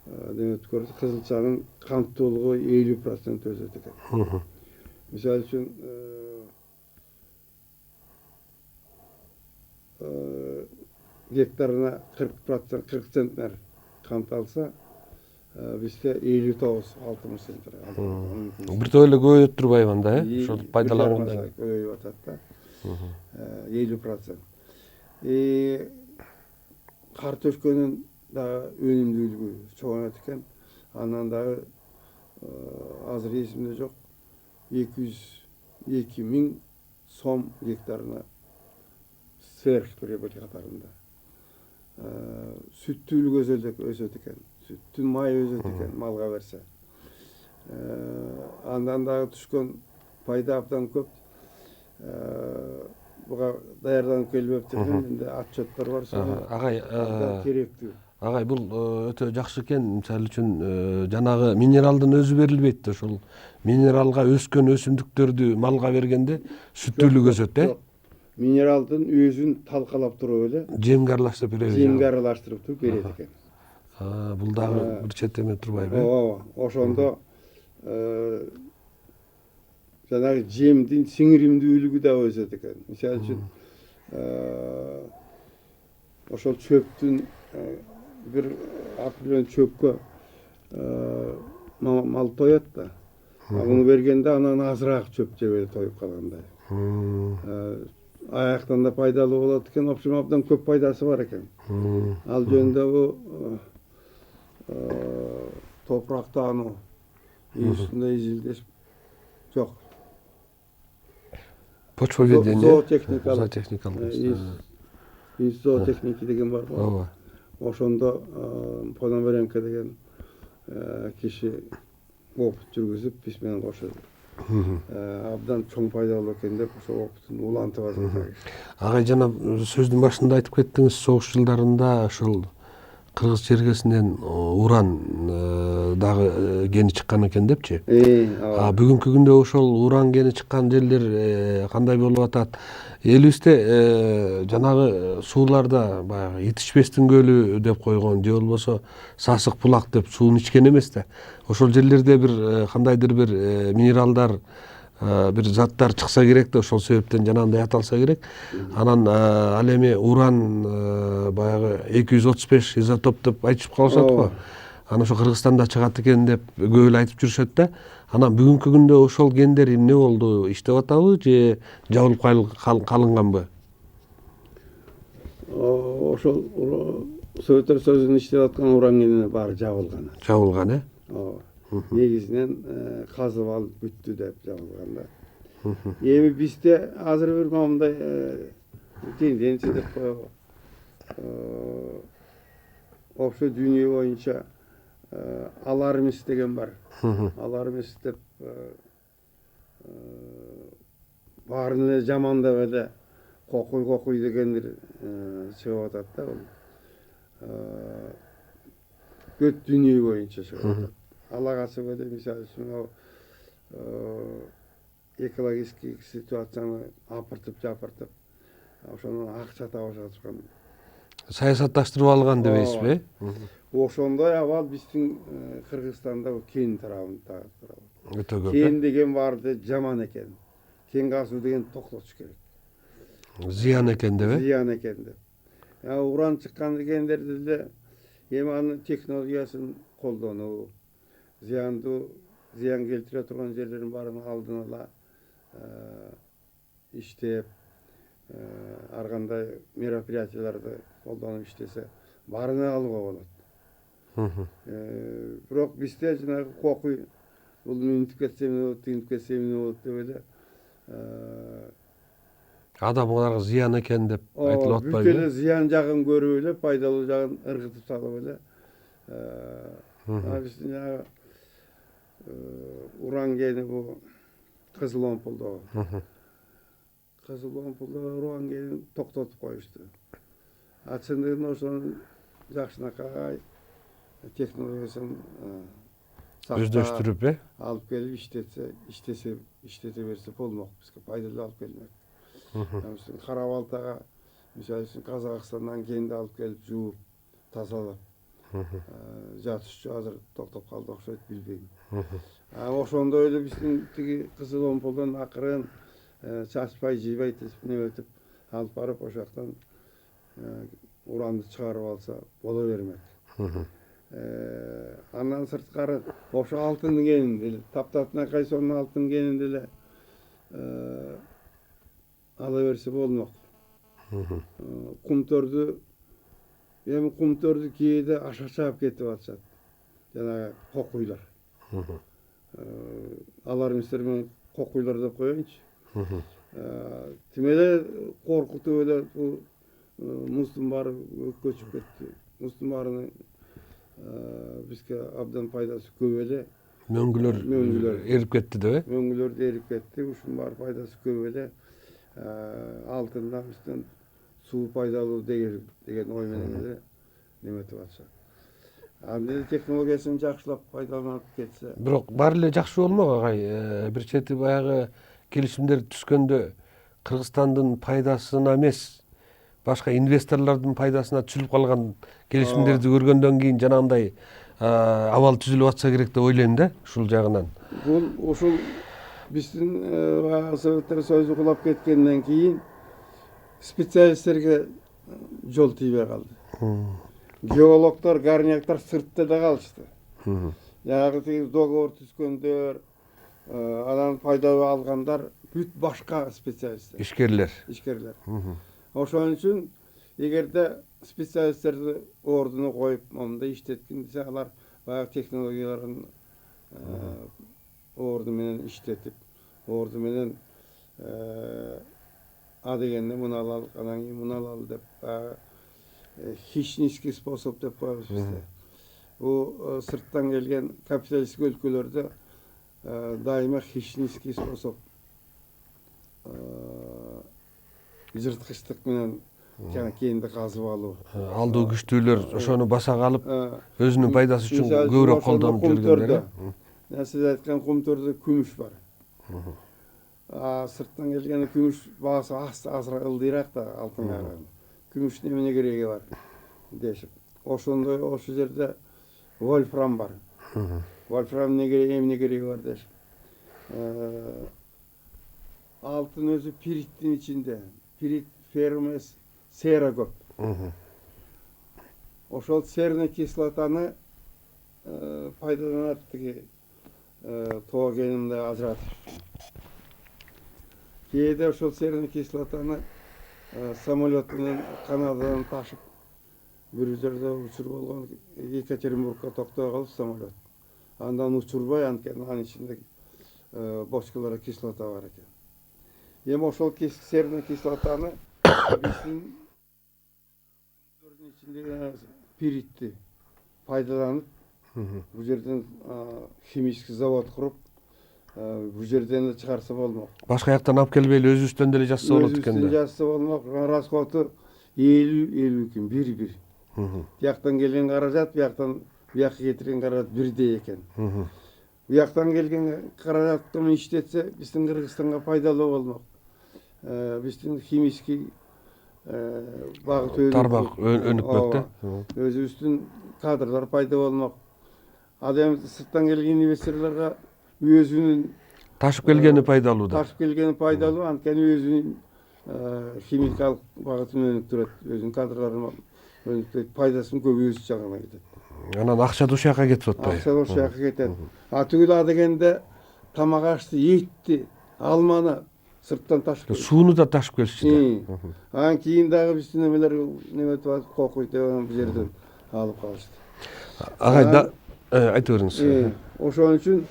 неме көрсө кызылчанын канттуулугу 50% өсөт экен. Мисалы үчүн гектарына 40%, 40 центнер кант алса, бизде 59-60 центнер. Биртөө эле көбөйүп турбайбы анда, ошол пайдаланганда? Көбөйүп атат да. 50%. Картошканын да өнүмдүүлүгү чоңойот экен. Анан дагы азыр эсимде жок. 202 миң сом гектарына сверхприбыль катарында. Сүттүүлүк өсөт экен. Сүттүн майы өсөт экен малга берсе. Андан дагы түшкөн пайда абдан көп. Буга даярданып келбептир. Менде отчеттор бар. Агай, керектүү. Агай, бул өтө жакшы экен. Мисалы үчүн жанагы минералдын өзү берилбейт да, ошол минералга өскөн өсүмдүктөрдү малга бергенде сүттүүлүк өсөт, Минералдын өзүн талкалап туруп эле жемге аралаштырып беребиз. жемге аралаштырып туруп берет экен. Бул дагы бир четтеме турбайбы? Ооба, ошондо жанагы жемдин сиңиримдүүлүгү да өсөт экен. Мисалы үчүн ошол чөптүн бир определенный чөпкө мал тоет да. Муну бергенде анан азыраак чөп жеп тоюп калгандай. Аяктан да пайдалуу болот экен. Общем, абдан көп пайдасы бар экен. Ал жөнүндө бу топурактануу үстүндө изилдеш жок. Почвоведение. Зоотехникалык. Зоотехники деген бар го. Ооба. Ошондо Пономаренко деген киши опыт жүргүзүп биз менен кошо абдан чоң пайдалуу экен деп ошол опытын улантып атат. Агай, жана сөздүн башында айтып кеттиңиз, согуш жылдарында ошол кыргыз чергесинен уран дагы гени чыккан экен депчи. Бүгүнкү күндө ошол уран гени чыккан жерлер кандай болуп атат? Элибизде жанагы сууларда баягы Итишпестин көлү деп койгон, же болбосо Сасык булак деп суун ичкен эмес да. Ошол жерлерде бир кандайдыр бир минералдар, бир заттар чыкса керек да, ошол себептен жанагындай аталса керек. Анан ал эми уран баягы 235 изотоп деп айтышып калышат го. Анан ошо Кыргызстанда чыгат экен деп көп эле айтып жүрүшөт да. Анан бүгүнкү күндө ошол гендер эмне болду? Иштеп атабы же жабылып калынганбы? Ошол Советтер Союзунун иштеп аткан уран генine баары жабылган. Жабылган, Ооба. Негизинен казып алып бүттү деп жабылган да. Эми бизде азыр бир момундай тенденция деп коелу. Опшо дүйнө боюнча алармист деген бар. Алармист деп баарын эле жамандап эле кокуй дегендер чыгып атат да. Бүт дүйнө боюнча чыгып атат. Ала качып эле мисалы үчүн экологический ситуацияны апыртып жапыртып ошону акча табыш атышкан. Саясатташтырып алган дебейсизби? Ошондой абал биздин Кыргызстанда кен тарабында турат. Өтө көп. Кен деген барды жаман экен. Кен казуу деген токтотуш керек. Зыян экен деп, Зыян экен деп. Уран чыккан дегендерди деле эми анын технологиясын колдонуу, зыян келтире турган жерлердин баарын алдын ала иштеп, ар кандай мероприятияларды колдонуп иштесе, баарына алууга болот. Бирок бизде жанагы кокуй бул минтип кетсе эмне болот, тигинтип кетсе эмне болот деп эле адамдарга зыян экен деп айтылып атпайбы? Бүт эле зыян жагын көрүп эле, пайдалуу жагын ыргытып салып эле биздин жанагы уран гени бу кызыл омпулдо. Кызыл омпулдо уран генин токтотуп коюшту. Чындыгында ошонун жакшынакай технологиясын өздөштүрүп, алып келип иштете берсе болмок, бизге пайдалуу алып келмек. Кара балтага Misal üчүн Казакстандан кенди алып келип жууп, тазалап жатышчу азыр токтоп калды окшойт, билбейм. Ошондой эле биздин тиги кызыл омпулдан акырын чачпай, жыйбай неметип алып барып ошол жактан уранды чыгарып алса боло бермек. Андан сырткары ошо алтындын кенинде эле таптатынакай сонун алтын кенинде эле ала берсе болмок. Кумтөрдү эми кумтөрдү кээде аша чаап кетип атышат. Жанагы кокуйлар. Алар эместер менен кокуйлар деп коеюнчу. Тим эле коркутуп эле бул муздун баары көчүп кетти. Муздун баарынын бизге абдан пайдасы көп эле. Мөңгүлөр эрип кетти деп, Мөңгүлөр эрип кетти. Ушунун баары пайдасы көп эле. Алтындан бизден суу пайдалуу деген ой менен эле неметип атышат. Анда технологиясын жакшылап пайдаланып кетсе. бирок баары эле жакшы болмок агай. Бир чети баягы келишимдер түзгөндө Кыргызстандын пайдасына эмес, башка инвесторлордун пайдасына түзүлүп калган келишимдерди көргөндөн кийин жанагындай абал түзүлүп атса керек деп ойлойм да, ушул жагынан. Бул ушул биздин баягы Советтер Союзу кулап кеткенден кийин специалисттерге жол тийбей калды. Геологдор, горняктар сыртта да калышты. Жанагы тиги договор түзгөндөр, анан пайда алгандар бүт башка специалисттер. Ишкерлер. Ошон үчүн эгерде специалисттерди ордуна коюп, монда иштеткин десе, алар баягы технологияларын орду менен иштетип, орду менен дегенде муну алалы, анан кийин муну алалы деп хищнический способ деп коебуз бизде. Бул сырттан келген капиталисттик өлкөлөрдө дайыма хищнический способ жырткычтык менен кенди казып алуу. Алдуу күчтүүлөр ошону баса калып, өзүнүн пайдасы үчүн көбүрөөк колдонуп жүргөндөр. Сиз айткан кумтөрдө күмүш бар. Сырттан келген күмүш баасы азыраак ылдыйраак да алтынга караганда. Күмүштүн эмне кереги бар дешип. Ошондой ошол жерде вольфрам бар. Вольфрам эмне кереги бар дешип. Алтын өзү пириттин ичинде. Пирит фермес сера көп. Ошол серный кислотаны пайдаланат тиги тоо кенинде ажыратып. Кээде ошол серный кислотаны самолет менен Канададан ташып бир жерде учур болгон, Екатеринбургка токтой калып самолет. Андан учурбай, анткени анын ичинде бочкаларда кислота бар экен. Эми ошол серный кислотаны биздин ичинде пиритти пайдаланып, бул жерден химический завод куруп, бул жерден эле чыгарса болмок. Башка жактан алып келбей эле өзүбүздөн деле жазса болот экен да. Өзүбүздөн жазса болмок. Расходу 50 күн бир. Бияктан келген каражат, бияктан кетирген каражат бирдей экен. Бияктан келген каражатты иштетсе, биздин Кыргызстанга пайдалуу болмок. Биздин химический багыт тармак өнүкмөк да. Өзүбүздүн кадрлар пайда болмок. Адам сырттан келген инвесторлорго өзүнүн Ташып келгени пайдалуу да. Ташып келгени пайдалуу, анткени өзүнүн химикалык багытын өнүктүрөт, өзүнүн кадрларын өнүктүрөт, пайдасын көбү өз жагына кетет. Анан акча да ошол жака кетип атпайбы? Акча да ошол жака кетет. Түгүл дегенде тамак ашты, этти, алманы сырттан ташып келет. Сууну да ташып келишти да. Анан кийин дагы биздин немелер неметип атып, кокуй деп бул жерден алып калышты. Агай да айтып бериңиз. Ошон үчүн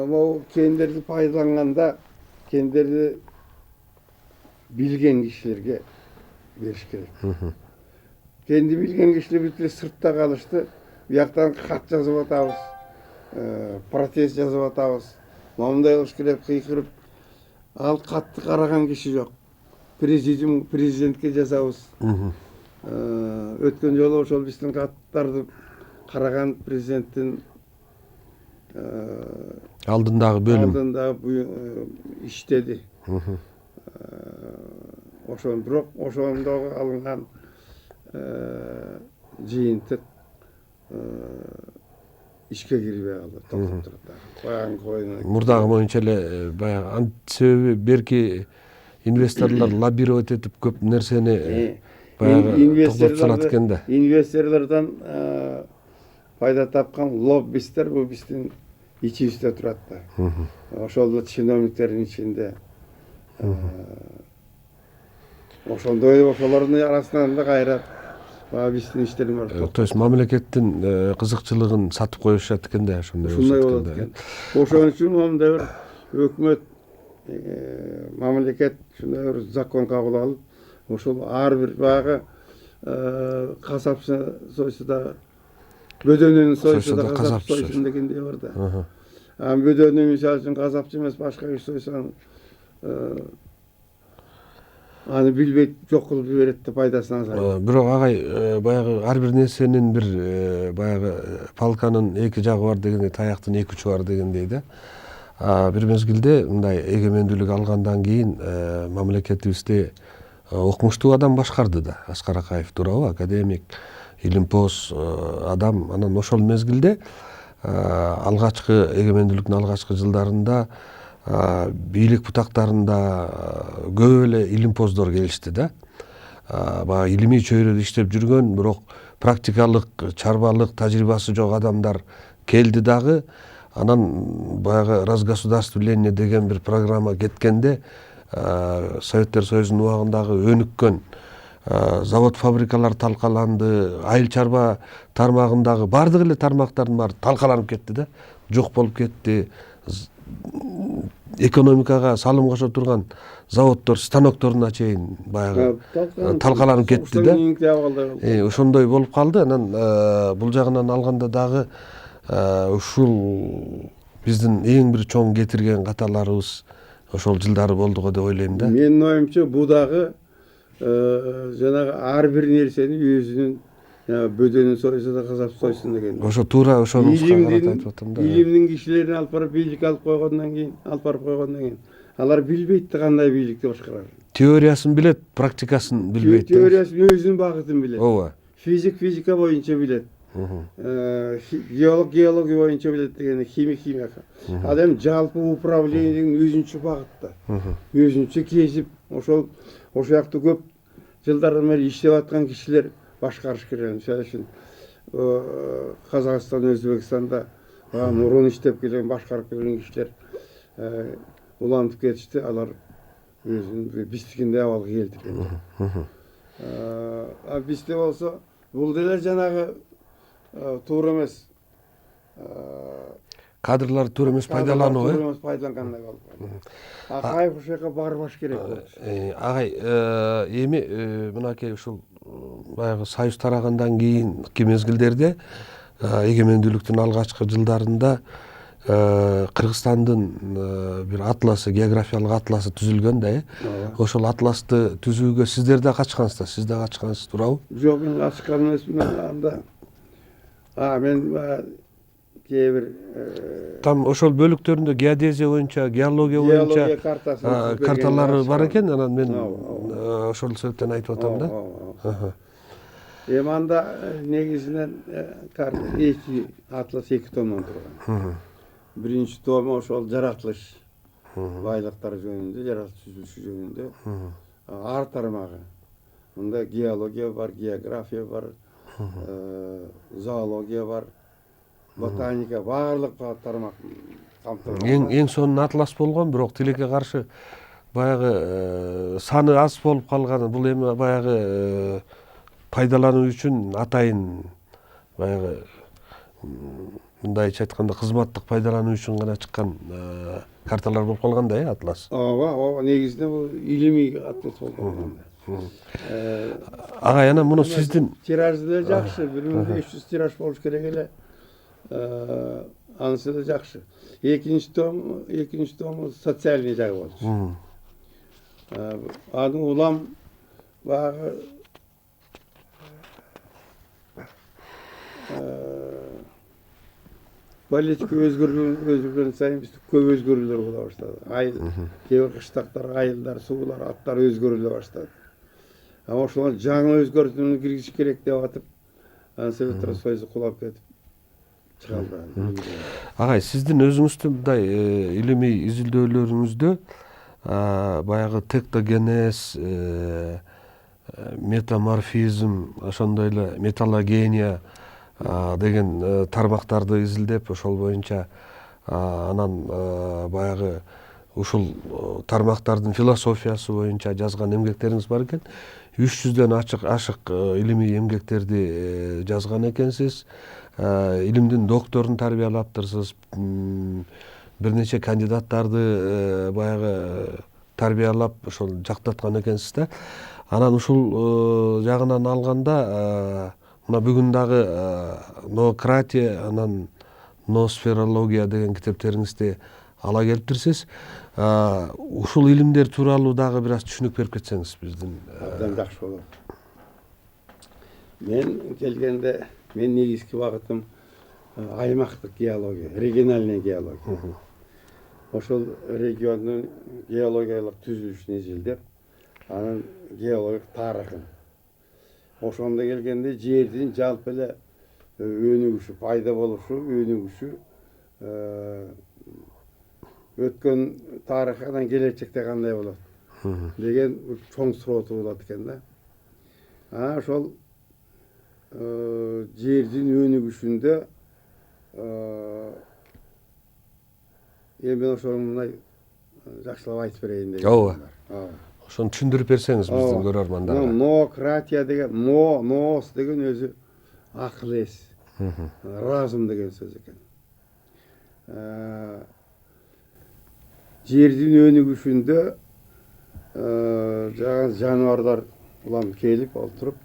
могу кендерди пайдаланганда кендерди билген кишилерге бериш керек. Кенди билген кишилер бүт эле сыртта калышты. Бияктан кат жазып атабыз, протест жазып атабыз. Момундай кылыш керек, кыйкырып. Ал катты караган киши жок. Президентке жазабыз. Өткөн жолу ошол биздин каттарды караган президенттин алдындагы бөлүм иштеди. ошон бирок ошондогу алынган жыйынтык ишке кирбей калды, токтоп турат дагы. Баягы коюна. Мурдагы боюнча эле баягы ант себеби берки инвесторлор лоббировать этип көп нерсени баягы токтотуп салат экен да. Инвесторлордон пайда тапкан лоббисттер бул биздин ичибизде турат да. Ошол чиновниктердин ичинде. Ошондой ошолордун арасынан да кайра биздин иштерим бар. То есть мамлекеттин кызыкчылыгын сатып коюшат экен да, ошондой болот экен. Ошон үчүн мондай бир өкмөт мамлекет ушундай бир закон кабыл алып, ошол ар бир баягы касапчы сойсо да бөдөнүн сойсо да касап сойсун дегендей бар да. Бөдөнү мисалы үчүн касапчы эмес башка киши сойсоң аны билбейт, жок кылып жиберет да пайдасын азайт. Бирок агай баягы ар бир нерсенин бир баягы палканын эки жагы бар дегендей, таяктын эки учу бар дегендей да. Бир мезгилде мындай эгемендүүлүк алгандан кийин мамлекетибизде окумуштуу адам башкарды да. Аскар Акаев туурабы, академик, илимпоз адам. Анан ошол мезгилде алгачкы эгемендүүлүктүн алгачкы жылдарында бийлик бутактарында көп эле илимпоздор келишти да. Баягы илимий чөйрөдө иштеп жүргөн, бирок практикалык, чарбалык тажрыйбасы жок адамдар келди дагы. Анан баягы разгосударствление деген бир программа кеткенде Советтер Союзунун убагындагы өнүккөн завод фабрикалар талкаланды, айыл чарба тармагындагы бардык эле тармактардын баары талкаланып кетти да, жок болуп кетти. Экономикага салым кошо турган заводдор, станокторуна чейин баягы талкаланып кетти да. Ошондой болуп калды. Анан бул жагынан алганда дагы ушул биздин эң бир чоң кетирген каталарыбыз ошол жылдары болду го деп ойлойм да. Менин оюмча бул дагы жанагы ар бир нерсени өзүнүн бөдөнүн сойсо да касап сойсун деген. Ошо туура ошону карата айтып атам да. Илимдин кишилерин алып барып бийлик алып койгондон кийин, алар билбейт да кандай бийликти башкарарын. Теориясын билет, практикасын билбейт. Теориясын өзүнүн багытын билет. Ооба. Физика боюнча билет. Геология боюнча билет деген, химия. Ал эми жалпы управление деген өзүнчө багытта. Өзүнчө кезип, ошол жакты көп жылдардан бери иштеп аткан кишилер башкарыш керек. Мисалы үчүн Казакстан, Өзбекстанда мурун иштеп келген, башкарып келген кишилер улантып кетишти. Алар өзүнүн биздикиндей абалга келтирген. Бизде болсо бул деле жанагы туура эмес. Кадрлар туура эмес пайдалануу, туура эмес пайдалангандай болуп калды. Акаев ошол жака барбаш керек болду. Агай, эми мынакей ушул баягы союз тарагандан кийинки мезгилдерде эгемендүүлүктүн алгачкы жылдарында Кыргызстандын бир атласы, географиялык атласы түзүлгөн да. Ошол атласты түзүүгө сиздер да катышкансыздар, сиз да катышкансыз туурабы? Жок, мен катышкан эмесмин анда. Мен кээ бир там ошол бөлүктөрүндө геодезия боюнча, геология боюнча карталары бар экен. Анан мен ошол себептен айтып атам да. Эми анда негизинен эки атлас эки томдон турган. Биринчи тому ошол жаратылыш байлыктары жөнүндө, жаратылыш түзүлүшү жөнүндө. Ар тармагы. Мында геология бар, география бар, зоология бар, ботаника, барлык тармак камтылган. Эң сонун атлас болгон, бирок тилекке каршы баягы саны аз болуп калган. Бул эми баягы пайдалануу үчүн атайын баягы мындайча айтканда кызматтык пайдалануу үчүн гана чыккан карталар болуп калган да, атлас. Ооба, негизинен бул илимий атлас болгон. Агай, анан муну сиздин тираж деле жакшы, 1500 тираж болуш керек эле. Анысы да жакшы. Экинчи том социальный жагы болчу. Аны улам багы Politika özgürlüğün sayın biz köp özgürlükler bola başladı. Kebir kışlaktар, айылдар, суулар, аттар özgürlüğe başladı. Ama ошол жаңы өзгөртүүнү киргизиш керек деп атып, Советтер Союзу кулап кетип чыгалды. Агай, сиздин өзүңүздүн мындай илимий изилдөөлөрүңүздө баягы тектогенез, метаморфизм, ошондой эле металлогения деген тармактарды изилдеп, ошол боюнча анан баягы ушул тармактардын философиясы боюнча жазган эмгектериңиз бар экен. 300дөн ашык илимий эмгектерди жазган экенсиз. Илимдин докторун тарбиялаптырсыз. Бир нече кандидаттарды баягы тарбиялап ошол жактаткан экенсиз да. Анан ушул жагынан алганда мына бүгүн дагы ноократия, анан ноосферология деген китептериңизди ала келиптирсиз. Ушул илимдер тууралуу дагы бир аз түшүнүк берип кетсеңиз биздин. Абдан жакшы болот. Мен келгенде мен негизги багытым аймактык геология, региональный геология. Ошол региондун геологиялык түзүлүшүн изилдеп, анын геологик тарыхын. Ошондо келгенде жердин жалпы эле өнүгүшү, пайда болушу, өнүгүшү, өткөн тарыхы, анан келечекте кандай болот деген чоң сурооту болот экен да. Ошол жердин өнүгүшүндө мен ошону мындай жакшылап айтып берейин деген. Ооба. Ошону түшүндүрүп берсеңиз биздин көрөрмандарга. Ноократия деген, ноос деген өзү акыл эс, разум деген сөз экен. Жердин өнүгүшүндө жаңы жаныбарлар улам келип олтуруп,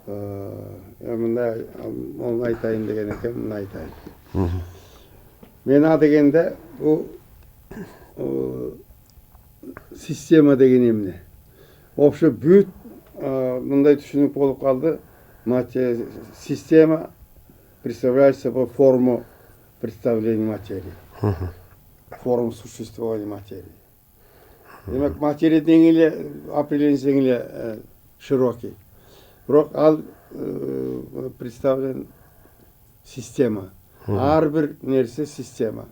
мындай onu айтайын деген экен, мына айтайын. Мен дегенде бул система деген эмне? Вообще бүт мындай түшүнүк болуп калды. Система представляет собой форму представления материи. Форму существования материи. Демек, материя деңили определениясы деңили широкий. Бирок ал представлен система. Ар бир нерсе система.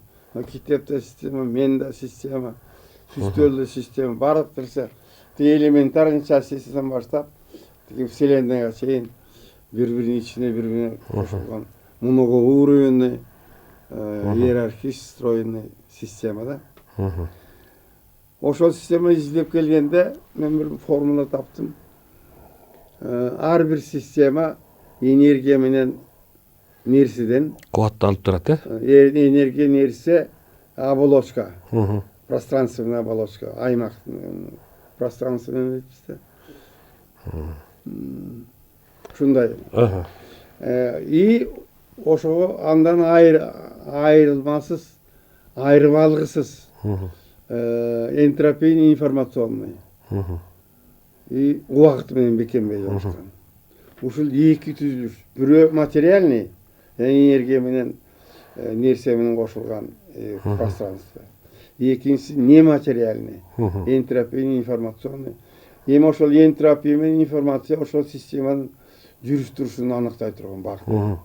Китепте система, менде система, сүстөлдө система, барлык нерсе элементарный частицадан баштап вселенныйга чейин бири-биринин ичине бири-бирине кошулган многоуровенный, иерархически встроенный система да. Ошол система изилдеп келгенде мен бир формула таптым. Ар бир система энергия менен нерседен кубатталып турат, энергия нерсе оболочка, пространственная оболочка, аймак пространственный ушундай. И ошого андан айрылмасыз, айрып алгысыз энтропия информационный. И убакыт менен бекембей жаткан. Ушул эки түзүлүш. Бирөө материальный, энергия менен нерсе менен кошулган пространство. Экинчиси нематериальный, энтропия информационный. Эми ошол энтропия менен информация ошол системанын жүрүш турушун аныктай турган багыт.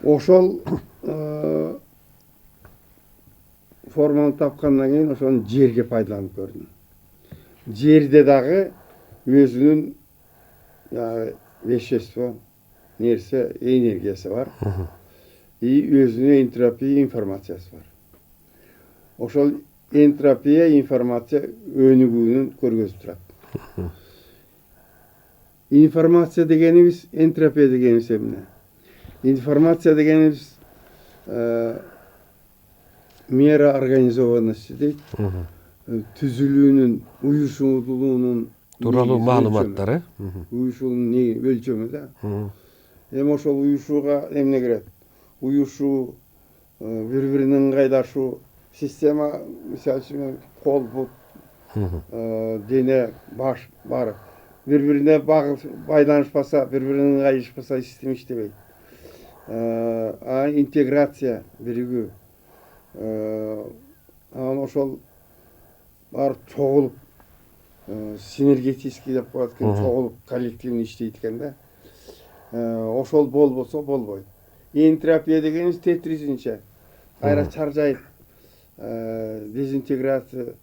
Ошол форманы тапкандан кийин ошону жерге пайдаланып көрдүм. Жерде дагы өзүнүн вещество, нерсе, энергиясы бар. И өзүнүн энтропия информациясы бар. Ошол энтропия информация өнүгүүнүн көргөзүп турат. Информация дегенибиз, энтропия дегенибиз эмне? Информация дегенибиз мера организованности дейт. Түзүлүүнүн, уюшулуунун тууралуу маалыматтар, уюшуунун өлчөмү да. Эми ошол уюшууга эмне кирет? Уюшуу, бири-биринин ыңгайлашуу, система, мисалы үчүн кол, бут, дене, баш бар. Бири-бирине байланышпаса, бири-биринин ыңгайлашпаса, система иштебейт. интеграция биригүү анан ошол бар чогулуп синергетический деп коет экен, чогулуп коллективный иштейт экен да. Ошол болбосо болбойт. Энтропия дегенибиз тетризинче кайра чаржайып дезинтеграция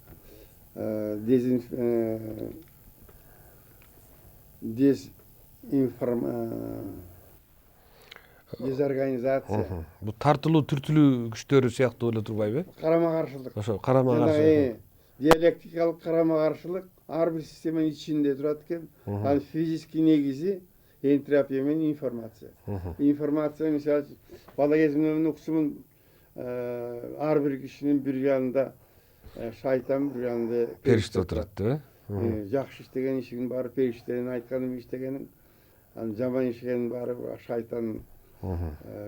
дезорганизация, Бул тартылуу түртүлүү күчтөрү сыяктуу боло турбайбы? карама каршылык. Ошо карама каршы. Диалектикалык карама каршылык ар бир системенин ичинде турат экен. Анын физический негизи энтропия менен информация. Информация мисалы бала кезимден уксумун ар бир кишинин бир янында шайтан, бир янында Периште отурат да. Жакшы иштеген ишигин баары периштенин айтканын иштегенин, анан жаман иштегенин баары шайтандын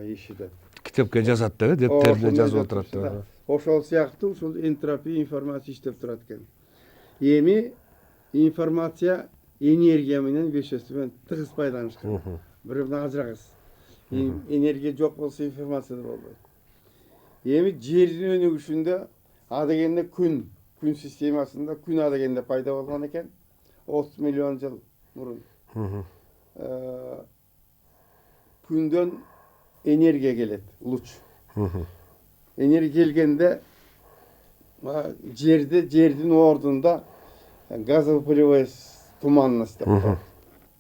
иши деп. Китепке жазат да, дептерине жазып отурат да. Ошол сыяктуу ушул энтропия информация иштеп турат экен. Эми информация энергия менен бешөсү менен тыгыз байланышкан. Бирөөнү ажырагыс. Энергия жок болсо информация да болбойт. Эми жердин өнүгүшүндө адегенде күн системасында күн адегенде пайда болгон экен 30 миллион жыл мурун. Күндөн энергия келет, луч. Энергия келгенде жердин ордунда газово-пылевой туманность деп коет.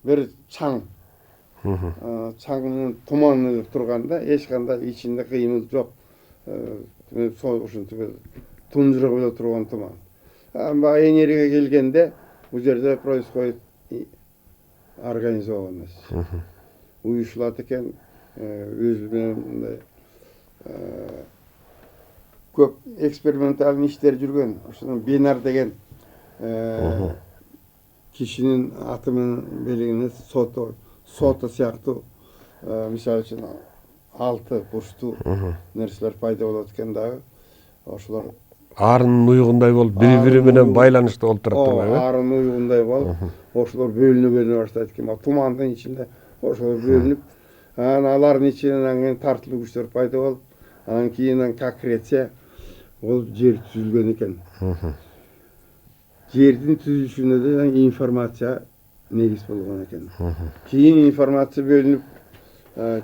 Бир чаң. Чаң менен туманды турганда эч кандай ичинде кыймыл жок. Ушинтип тунжура боло турган туман. Энергия келгенде бул жерде происходит организованность. Уюшулат экен, өзү менен көп экспериментальный иштер жүргөн. Ошондон бинар деген кишинин аты менен белгиленет сота сыяктуу мисалы үчүн 6 бурчтуу нерселер пайда болот экен дагы. Ошолор Аарынын уюгундай болуп, бири-бири менен байланышта болуп турат турбайбы? Аарынын уюгундай болуп, ошолор бөлүнө баштайт экен. Тумандын ичинде ошолор бөлүнүп, анан алардын ичинен тартылуу күчтөр пайда болуп, анан кийин аккреция болуп жер түзүлгөн экен. Жердин түзүлүшүнө да информация негиз болгон экен. Кийин информация бөлүнүп,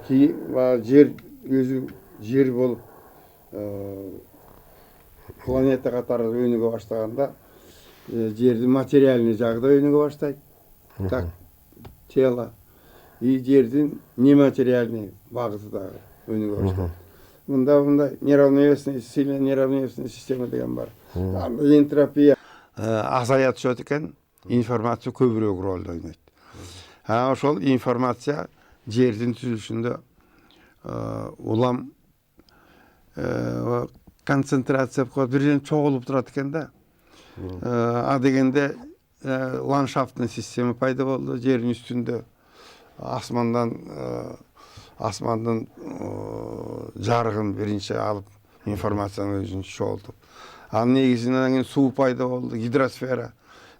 кийин жер өзү жер болуп планета катары өнүгө баштаганда жердин материальный жагы да өнүгө баштайт. Так, тело. И жердин нематериальный багыты дагы өнүгө баштайт. Мында неравновесный, сильно неравновесный система деген бар. Энтропия азая түшөт экен, информация көбүрөөк роль ойнойт. Ошол информация жердин түзүлүшүндө улам концентрация коюп бирден чогулуп турат экен да. Адегенде ландшафтный система пайда болду жердин үстүндө. Асмандын жарыгын биринчи алып информацияны өзүнчө чогултуп. Анын негизинен суу пайда болду, гидросфера.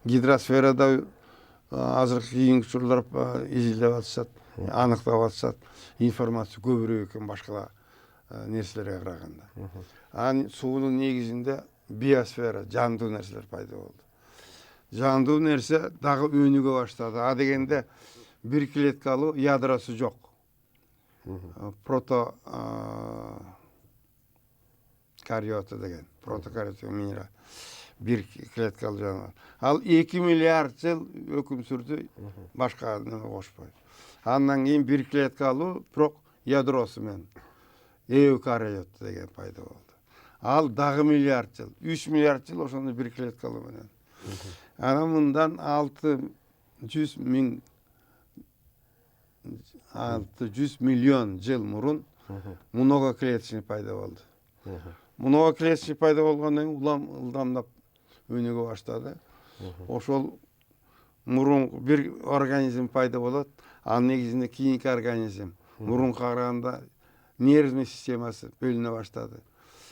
Гидросферада азыркы кийинки учурлар изилдеп атышат, аныктап атышат. Информация көбүрөөк экен башка нерселерге караганда. Анын суунун негизинде биосфера, жандуу нерселер пайда болду. Жандуу нерсе дагы өнүгө баштады. Адегенде бир клеткалуу ядросу жок. Протокариота деген. Протокариота минерал. Бир клеткалуу жаныбар. Ал 2 миллиард жыл өкүм сүрдү, башка неме кошпой. Андан кийин бир клеткалуу, бирок ядросу менен эукариота деген пайда болду. Ал дагы миллиард жыл, 3 миллиард жыл ошондо бир клеткалуу менен. Анан мындан 600 миллион жыл мурун многоклеточный пайда болду. Многоклеточный пайда болгондон кийин улам ылдамдап өнүгө баштады. Ошол мурун бир организм пайда болот, анын негизинде кийинки организм мурунга караганда нервный системасы бөлүнө баштады.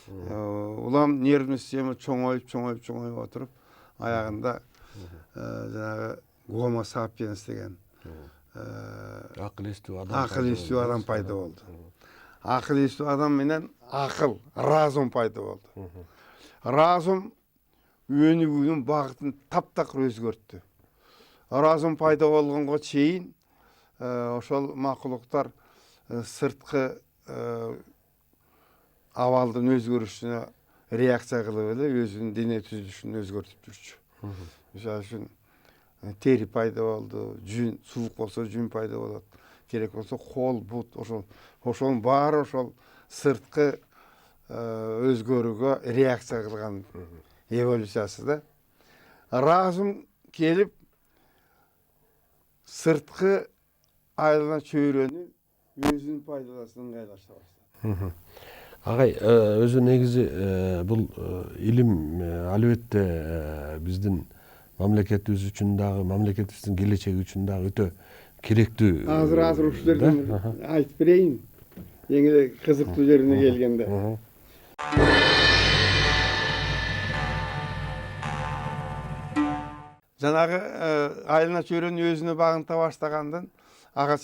Улам нервный система чоңоюп отуруп, аягында жанагы Homo sapiens деген акыл эстүү адам пайда болду. акыл эстүү адам менен акыл, разум пайда болду. Разум өнүгүүнүн багытын таптакыр өзгөрттү. Разум пайда болгонго чейин ошол макулуктар сырткы абалдын өзгөрүшүнө реакция кылып эле өзүнүн дене түзүлүшүн өзгөртүп жүрчү. Мисалы үчүн тери пайда болду, жүн, суук болсо жүн пайда болот. Керек болсо кол, бут, ошонун баары ошол сырткы өзгөрүүгө реакция кылган эволюциясы да. Разум келип сырткы айлана чөйрөнү өзүнүн пайдалашына ыңгайлаша баштады. Агай, өзү негизи бул илим албетте биздин мамлекетибиз үчүн дагы, мамлекетибиздин келечеги үчүн дагы өтө керектүү. Азыр ушул жерден айтып берейин. Эң эле кызыктуу жерине келгенде. Жанагы айлана чөйрөнү өзүнө багынта баштагандан ага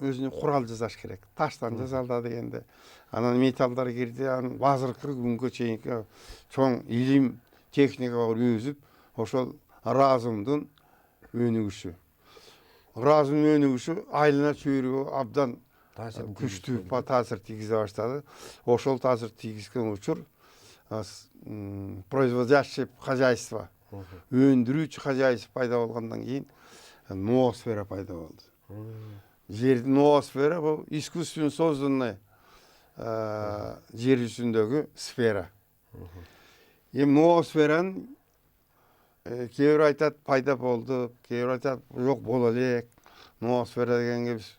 өзүнө курал жасаш керек. Таштан жасалда дегенде. Анан металлдар кирди, анан азыркы күнгө чейинки чоң илим, техникага өзүп, ошол разумдун өнүгүшү. Разумдун өнүгүшү айлана чөйрөгө абдан күчтүү таасир тийгизе баштады. Ошол таасир тийгизген учур производящее хозяйство, өндүрүүчү хозяйство пайда болгондон кийин ноосфера пайда болду. Жердин ноосфера бул искусственно созданный жер жүзүндөгү сфера. Эми ноосферанын кээ бир айтат пайда болду, кээ бир айтат жок боло элек. Ноосфера дегенге биз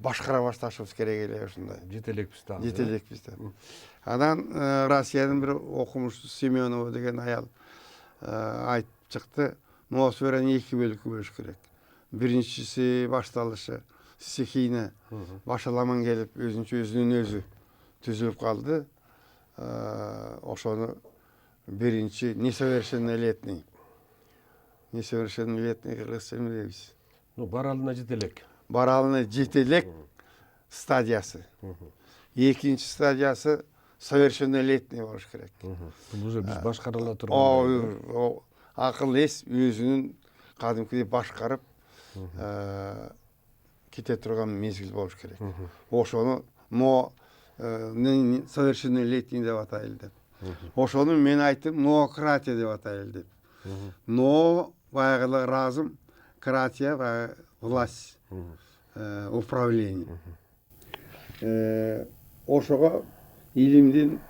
башкара башташыбыз керек эле ушундай. Жетелекпиз дагы. Жетелекпиз да. Анан Россиянын бир окумуштуу Семенова деген аял айтып чыкты. Ноосфераны эки бөлүккө бөлүш керек. Биринчиси башталышы стихийно башаламан келип өзүнүн өзү түзүлүп калды. Ошону биринчи несовершеннолетний. Несовершеннолетний кыргызча эмне дейбиз? Баралына жетелек. Баралына жетелек стадиясы. Экинчи стадиясы совершеннолетний болуш керек. Бул уже биз башкара ала турган. Акыл эс өзүнүн кадимкидей башкарып кете турган мезгил болуш керек. Ошону совершеннолетний деп атайлы деп. Ошону мен айттым ноократия деп атайлы деп. Но баягы разум, кратия баягы власть, управление. Ошого илимдин,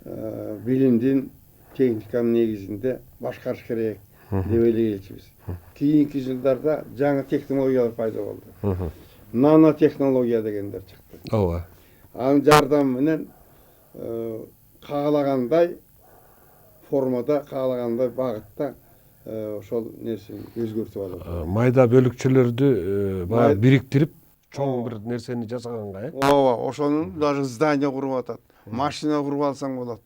билимдин, техниканын негизинде башкарыш керек деп элечүбүз. Кийинки жылдарда жаңы технологиялар пайда болду. Нанотехнология дегендер чыкты. Ооба. Анын жардамы менен каалагандай формада, каалагандай багытта ошол нерсени өзгөртүп алат. Майда бөлүкчөлөрдү баягы бириктирип чоң бир нерсени жасаганга, Ооба, ошонун даже здание куруп атат. Машина куруп алсаң болот.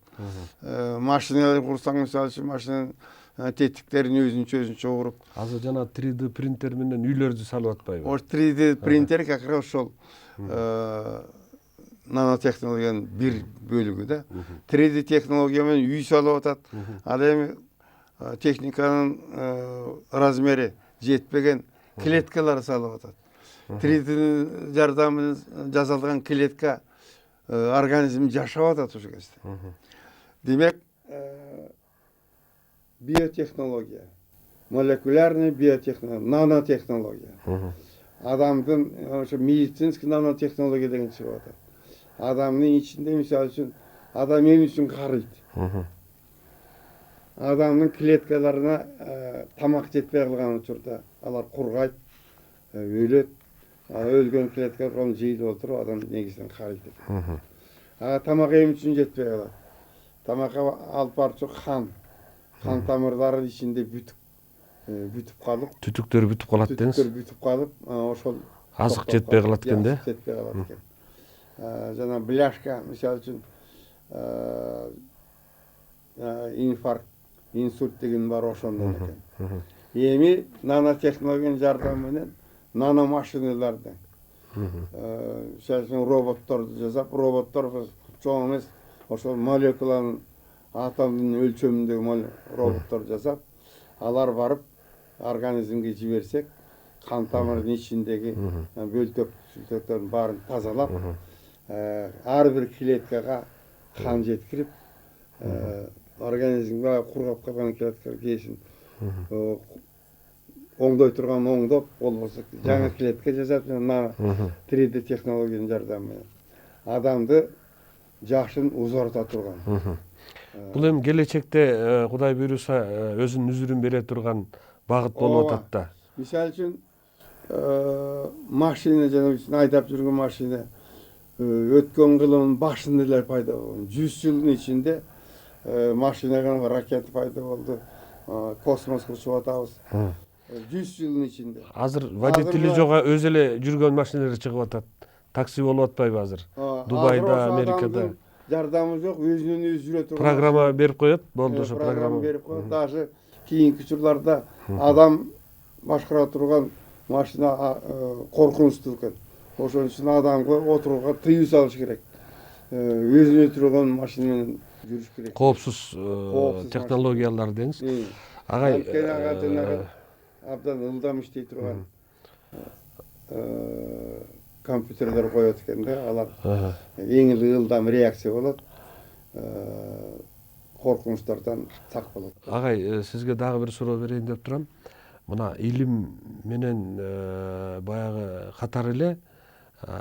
Машиналар курсаң, мисалы үчүн машинанын тетиктерин өзүнчө куруп. Азыр жана 3D принтер менен үйлөрдү салып атпайбы? Ош 3D принтер как раз ошол нанотехнологиянын бир бөлүгү да. 3D технология менен үй салып атат. Ал эми техниканын размери жетпеген клеткалар салып атат. 3D жардамы менен жасалган клетка организм жашап атат ошол кезде. Демек, биотехнология, молекулярный биотехнология, нанотехнология. Адамдын ошо медицинский нанотехнология деген чыгып атат. Адамдын ичинде мисалы үчүн адам эмне үчүн карыйт? Адамдын клеткаларына тамак жетпей калган учурда алар кургайт, өлөт. Өлгөн клетка ошону жейип отуруп адам негизинен карыйт экен. Тамак эмне үчүн жетпей калат? Тамакка алып барчу қан тамырлары ичинде бүтүп калып, Түтүктөр бүтүп калат деңиз. түтүктөр бүтүп калып, ошол Азык жетпей калат экен да? Жетпей калат экен. Жана бляшка, мисалы үчүн инфаркт, инсульт деген бар ошондон экен. Эми нанотехнологиянын жардамы менен наномашиналарды, Misal üчүн роботторду жасап, роботтор чоң эмес, ошол молекуланын атомдун өлчөмүндөгү роботтор жасап, алар барып организмге жиберсек, қан тамырдын ичиндеги бөлтөк сүлтөктөрдүн баарын тазалап, ар бир клеткага қан жеткирип, организмге кургап калган клеткалар кээсин оңдой турган оңдоп, болбосо жаңы клетка жасап, нано 3D технологиянын жардамы менен адамды жакшын узарта турган. Бул эми келечекте Кудай буйруса өзүнүн үзүрүн бере турган багыт болуп атат да. Мисалы үчүн машина, жана айдап жүргөн машина өткөн кылымдын башында эле пайда болгон. 100 жылдын ичинде машина, ракета пайда болду. Космоско учуп атабыз. 100 жылдын ичинде. Азыр водители жок өзү эле жүргөн машиналар чыгып атат. Такси болуп атпайбы азыр? Дубайда, Америкада. Жардамы жок, өзүнөн өзү жүрө турган. Программа берип коет, болду ошо программа берип коет. Даже кийинки учурларда адам башкара турган машина коркунучтуу экен. Ошон үчүн адамга отурууга тыюу салыш керек. Өзүнө турган машина менен жүрүш керек. Коопсуз технологиялар деңиз. Агай абдан ылдам иштей турган компьютерлер коет экен да, алар эң эле ылдам реакция болот, коркунучтардан сак болот. Агай, сизге дагы бир суроо берейин деп турам. Мына илим менен баягы катар эле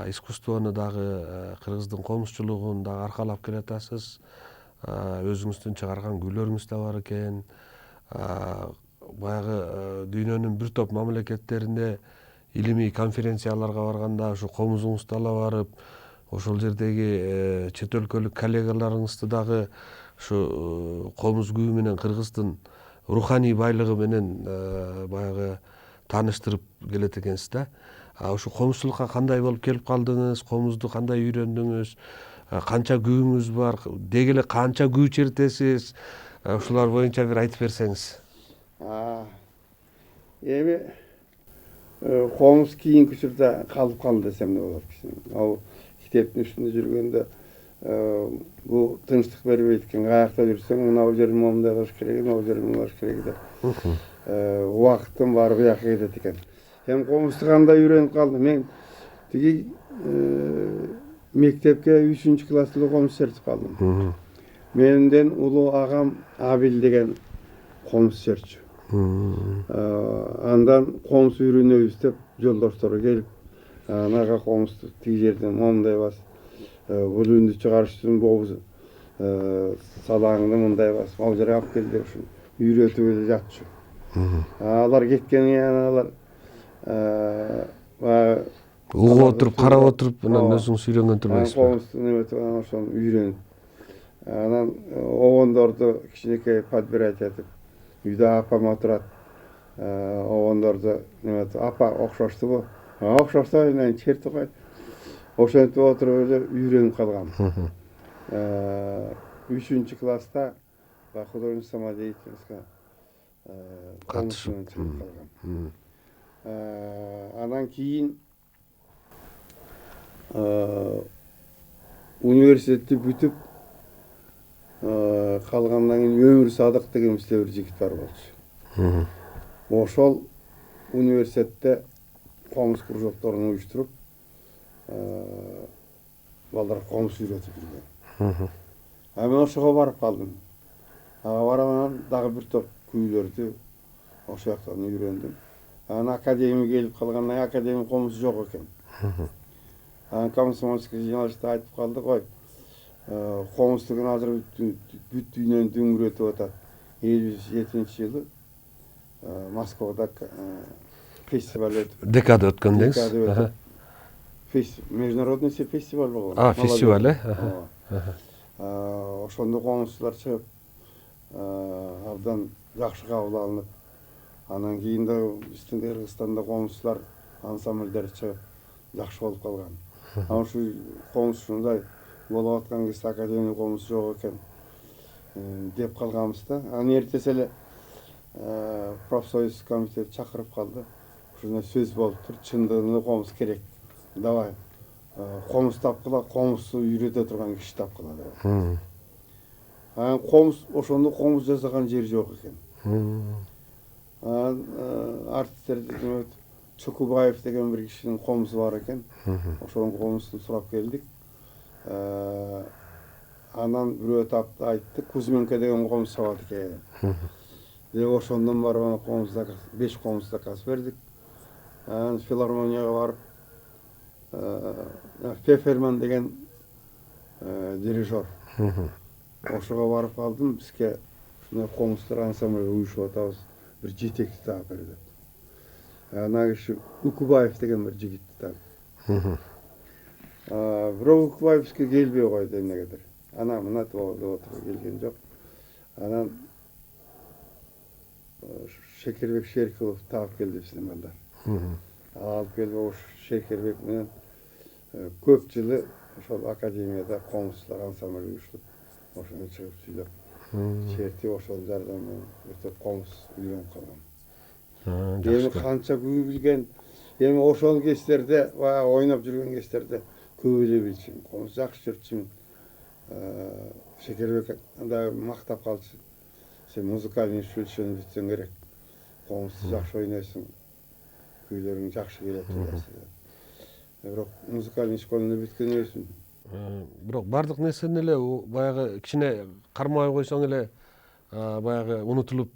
искусствону дагы, кыргыздын комузчулугун дагы аркалап келатасыз. Өзүңүздүн чыгарган күйлөрүңүз да бар экен. Баягы дүйнөнүн бир топ мамлекеттеринде илимий конференцияларга барганда ушу комузуңузду ала барып, ошол жердеги чет өлкөлүк коллегаларыңызды дагы ушу комуз күйү менен кыргыздын руханий байлыгы менен баягы тааныштырып келет экенсиз да. Ушу комузчулукка кандай болуп келип калдыңыз, комузду кандай үйрөндүңүз, канча күйүңүз бар, деги эле канча күү чертесиз, ушулар боюнча бир айтып берсеңиз. Эми комуз кийинки учурда калып калды десем да болот. Ал китептин үстүндө жүргөндө бул тынчтык бербейт экен. Каякта жүрсөң, мына жерин момундай кылыш керек, мына жерин мындай кылыш керек деп. Убакыттын баары буяка кетет экен. Эми комузду кандай үйрөнүп калдым? Мен тиги мектепке 3-класста эле комуз чертип калдым. Менден улуу агам Абил деген комуз чертчү. Андан комуз үйрөнөбүз деп жолдоштору келип, анага комузду тиги жерден момундай бас, бул үндү чыгарыш үчүн болбосо салаңды мындай бас, ал жерге алып кел деп ушу үйрөтүп эле жатчу. Алар кеткенден кийин алар угуп отуруп, карап отуруп, анан өзүңүз үйрөнгөн турбайсызбы? Комузду неметип ошону үйрөнүп. Анан обондорду кичинекей подбирать этип, үйдө апам отурат. Обондорду неметип, апа окшоштубу? Окшошто, мен чертип койт. Ошентип отуруп эле үйрөнүп калгам. 3-класста художественная самодеятельностька катышып калгам. Анан кийин университетти бүтүп калгандан кийин Өмүр Садык деген бизде бир жигит бар болчу. Ошол университетте комуз кружокторун уюштуруп, балдарга комуз үйрөтүп жүргөн. Мен ошого барып калдым. Бараман дагы бир топ күүлөрдү ошол жактан үйрөндүм. Анан академия келип калгандан кийин академия комуз жок экен. Комсомольский жиналышта айтып калды, кой, комуздугун азыр бүт дүйнөнү дүңүрөтүп атат. 57-жылы Москвада фестиваль өтүп. Декада өткөн деңиз? Международный фестиваль болгон. Фестиваль, Ошондо комузчулар чыгып, абдан жакшы кабыл алынып, анан кийин да биздин Кыргызстанда комузчулар ансамбльдер чыгып, жакшы болуп калган. Ушу комуз ушундай болуп аткан кезде академия комуз жок экен деп калганбыз да. Анан эртеси эле профсоюз комитет чакырып калды. Ушундай сөз болуптур, чындыгында комуз керек давай комуз тапкыла, комузду үйрөтө турган киши тапкыла деп. Анан комуз ошондо комуз жасаган жер жок экен. Анан артистер Чукубаев деген бир кишинин комузу бар экен. Ошонун комузун сурап келдик. Анан бирөө тапты, айтты, Кузьменко деген комуз сабат экен. Деп ошондон барып комузда 5 комуз заказ бердик. Анан филармонияга барып Феферман деген дирижер. Ошого барып алдым, бизге ушундай комуздар ансамбль уюшуп атабыз, бир жетекчи таап бер деп. Ана киши Укубаев деген бир жигитти таап. Бирок Укубаев бизге келбей койду эмнегедир. Ана мына деп отуруп келген жок. Анан Шекербек Шерикулов таап келди биздин балдар. Алып келип ош Шекербек менен көп жылы ошол академияда комузчулар ансамбль уюштуп, ошону чыгып сүйлөп, чертип ошол жардам менен өтө комуз үйрөнүп калгам. Эми канча күбө билген, эми ошол кездерде, ойноп жүргөн кездерде көп эле билчүмүн, комуз жакшы чертчүмүн. Шекербек да мактап калчу. Сен музыкалный училищени бүтсөң керек. Комузду жакшы ойнойсуң, күйлөрүң жакшы келет деп. Бирок музыкалный школаны бүткөн эмесмин. Бирок бардык нерсени эле баягы кичине кармай койсоң эле баягы унутулуп,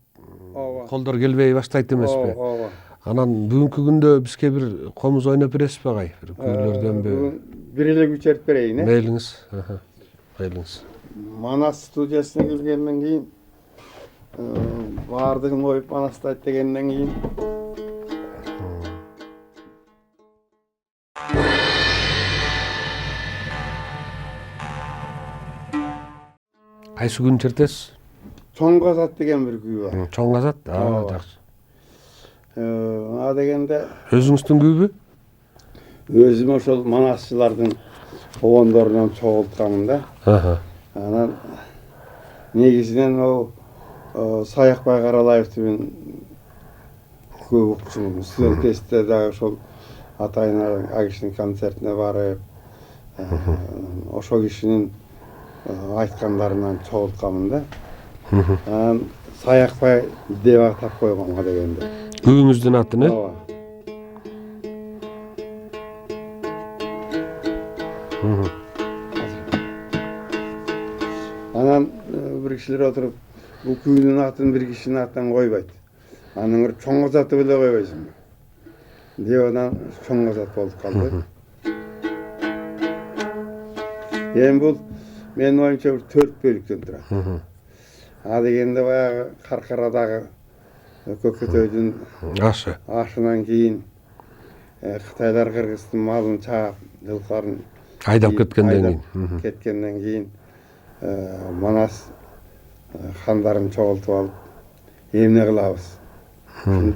колдор келбей баштайт эмеспи? Ооба. Анан бүгүнкү күндө бизге бир комуз ойноп бересизби агай? Бир күйлөрдөнбү? Бир эле күй чертип берейин, Мейлиңиз. Мейлиңиз. Манас студиясына келгенден кийин баардыгын коюп Манасты айт дегенден кийин Кайсы күн чертесиз? Чоң казат деген бир күй бар. Чоң казат? Жакшы. Ана дегенде Өзүңүздүн күйбү? өзүм ошол манасчылардын обондорунан чогултканмын да. Анан негизинен Саякбай Каралаевдин көп укчумун. Студент кезинде дагы ошол атайын кишинин концертине барып, ошол кишинин айткандарынан чогултканмын да. Анан Саякбай деп атап койгон дегенде. Күйүңүздүн атын, Ооба. Анан бир кишилер отуруп, бул күйдүн атын бир кишинин атынан койбойт. Анын чоң казаты беле койбойсуңбу? Деп анан чоң казат болуп калды. Эми бул менин оюмча 4 бөлүктөн турат. Дегенде баягы Каркарадагы Көкөтөйдүн ашынан кийин Кытайлар Кыргыздын малын чаап, жылкыларын айдап кеткенден кийин Манас хандарын чогултуп алып, эмне кылабыз?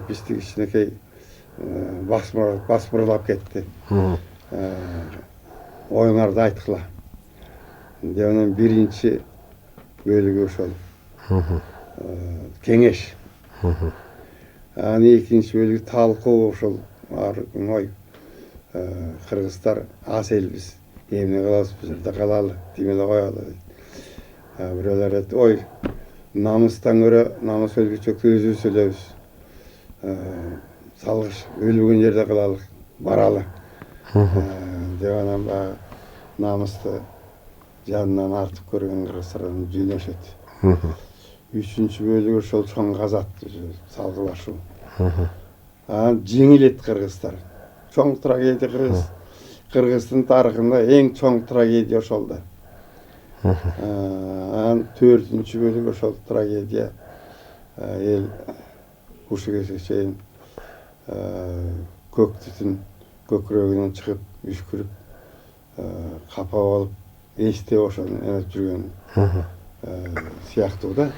Бизди кичинекей басмырлап кетти. Оюңарды айткыла. Деп анан биринчи бөлүгү ошол. Кеңеш. Анан экинчи бөлүгү талкуу ошол ой. Кыргыздар аз элбиз. Эмне кылабыз? Бул жерде калалы, тимеле коелу. Бирөөлөр айтты, ой, намыстан көрө намыс өлгүчөктү өзүбүз өлөбүз. Салгыш өлбөгөн жерде кылалы, баралы. Деп анан намысты жанынан артып көргөн кыргыздардан жүйнөшөт. Үчүнчү бөлүгү ошол чоң казат салгылашуу. Анан жеңилет кыргыздар. Чоң трагедия Кыргыздын тарыхында эң чоң трагедия ошол да. Анан 4-чү бөлүгү ошол трагедия эл ушуга чейин көк түтүн көкүрөгүнөн чыгып, үшкүрүп, капа болуп, эстеп ошону эмеп жүргөн сыяктуу да.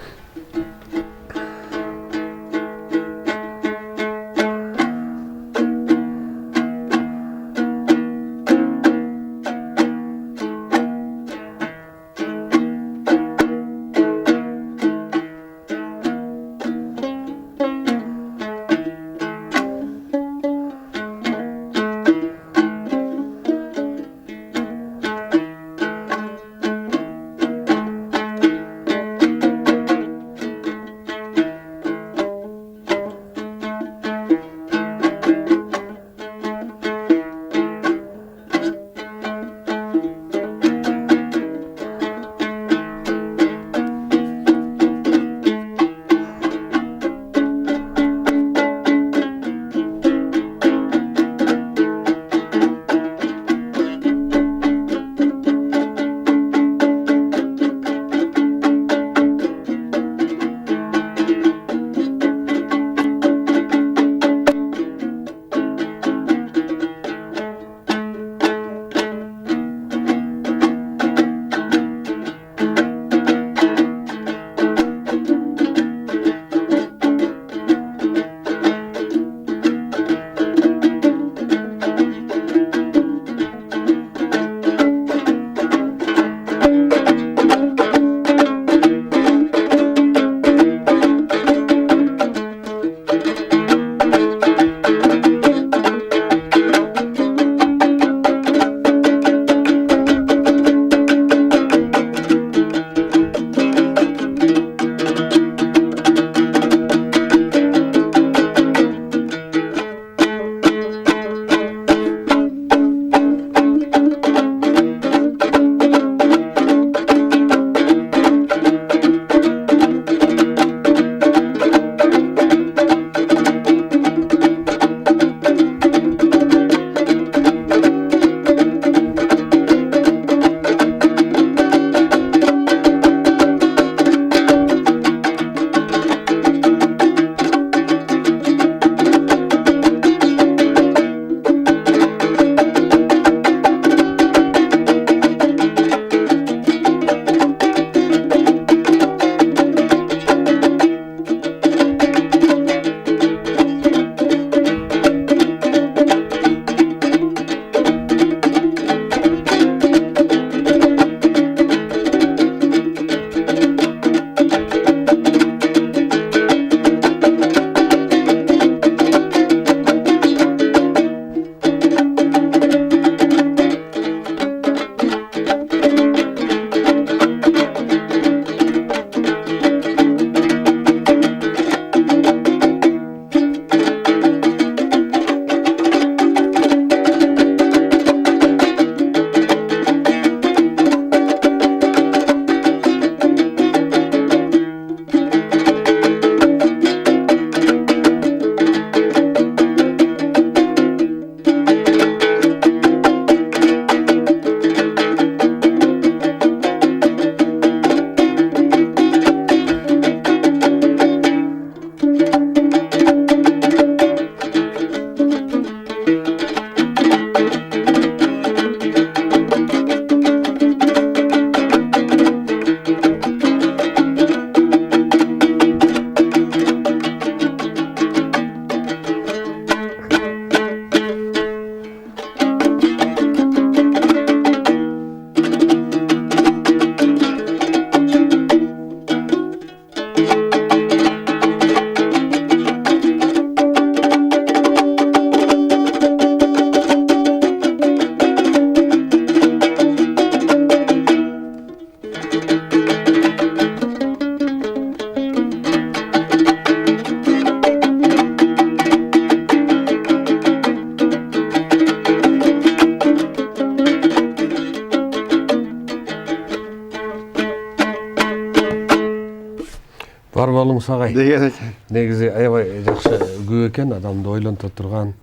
болуңуз агай. деген экен. Негизи аябай жакшы көп экен, адамды ойлонто турган.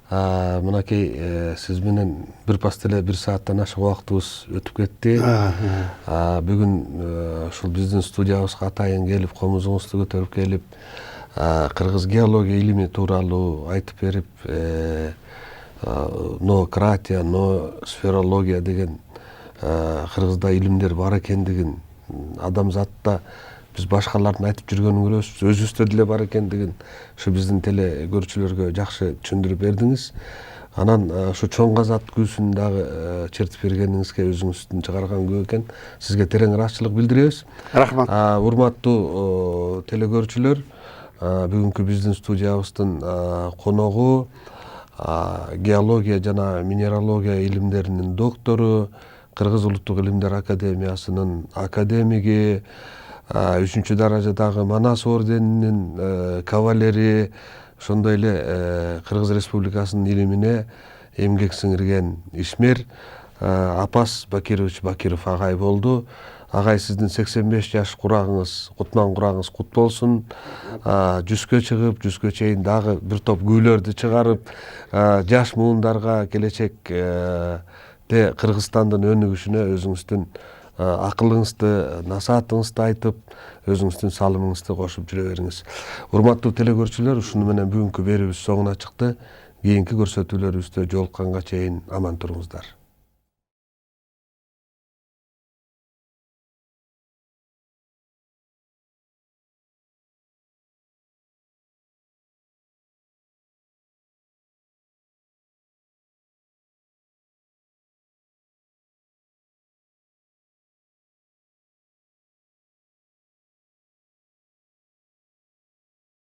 Мынакей сиз менен бир пас эле 1 сааттан ашык убактыбыз өтүп кетти. Бүгүн ушул биздин студиябызга атайын келип, комузуңузду көтөрүп келип, кыргыз геология илими тууралуу айтып берип, ноократия, ноосферология деген кыргызда илимдер бар экендигин, адамзатта биз башкалардын айтып жүргөнүн көрөбүз, өзүбүздө деле бар экендигин ушу биздин теле көрүүчүлөргө жакшы түшүндүрүп бердиңиз. Анан ушу чоң казат күүсүн дагы чертип бергениңизге өзүңүздүн чыгарган көп экен. Сизге терең ыраазычылык билдиребиз. Рахмат. Урматтуу теле көрүүчүлөр, бүгүнкү биздин студиябыздын коногу геология жана минералогия илимдеринин доктору, Кыргыз Улуттук илимдер академиясынын академиги, 3-чү даражадагы Манас орденинин кавалери, ошондой эле Кыргыз Республикасынын илимине эмгек сиңирген ишмер Апас Бакирович Бакиров агай болду. Агай, сиздин 85 жаш курагыңыз, кутман курагыңыз кут болсун. 100кө чыгып, 100кө чейин дагы бир топ күйлөрдү чыгарып, жаш муундарга келечекте Кыргызстандын өнүгүшүнө өзүңүздүн акылыңызды, насаатыңызды айтып, өзүңүздүн салымыңызды кошуп жүрө бериңиз. Урматтуу теле көрүүчүлөр, ушуну менен бүгүнкү берүүбүз соңуна чыкты. Кийинки көрсөтүүлөрүбүздө жолукканга чейин аман туруңуздар.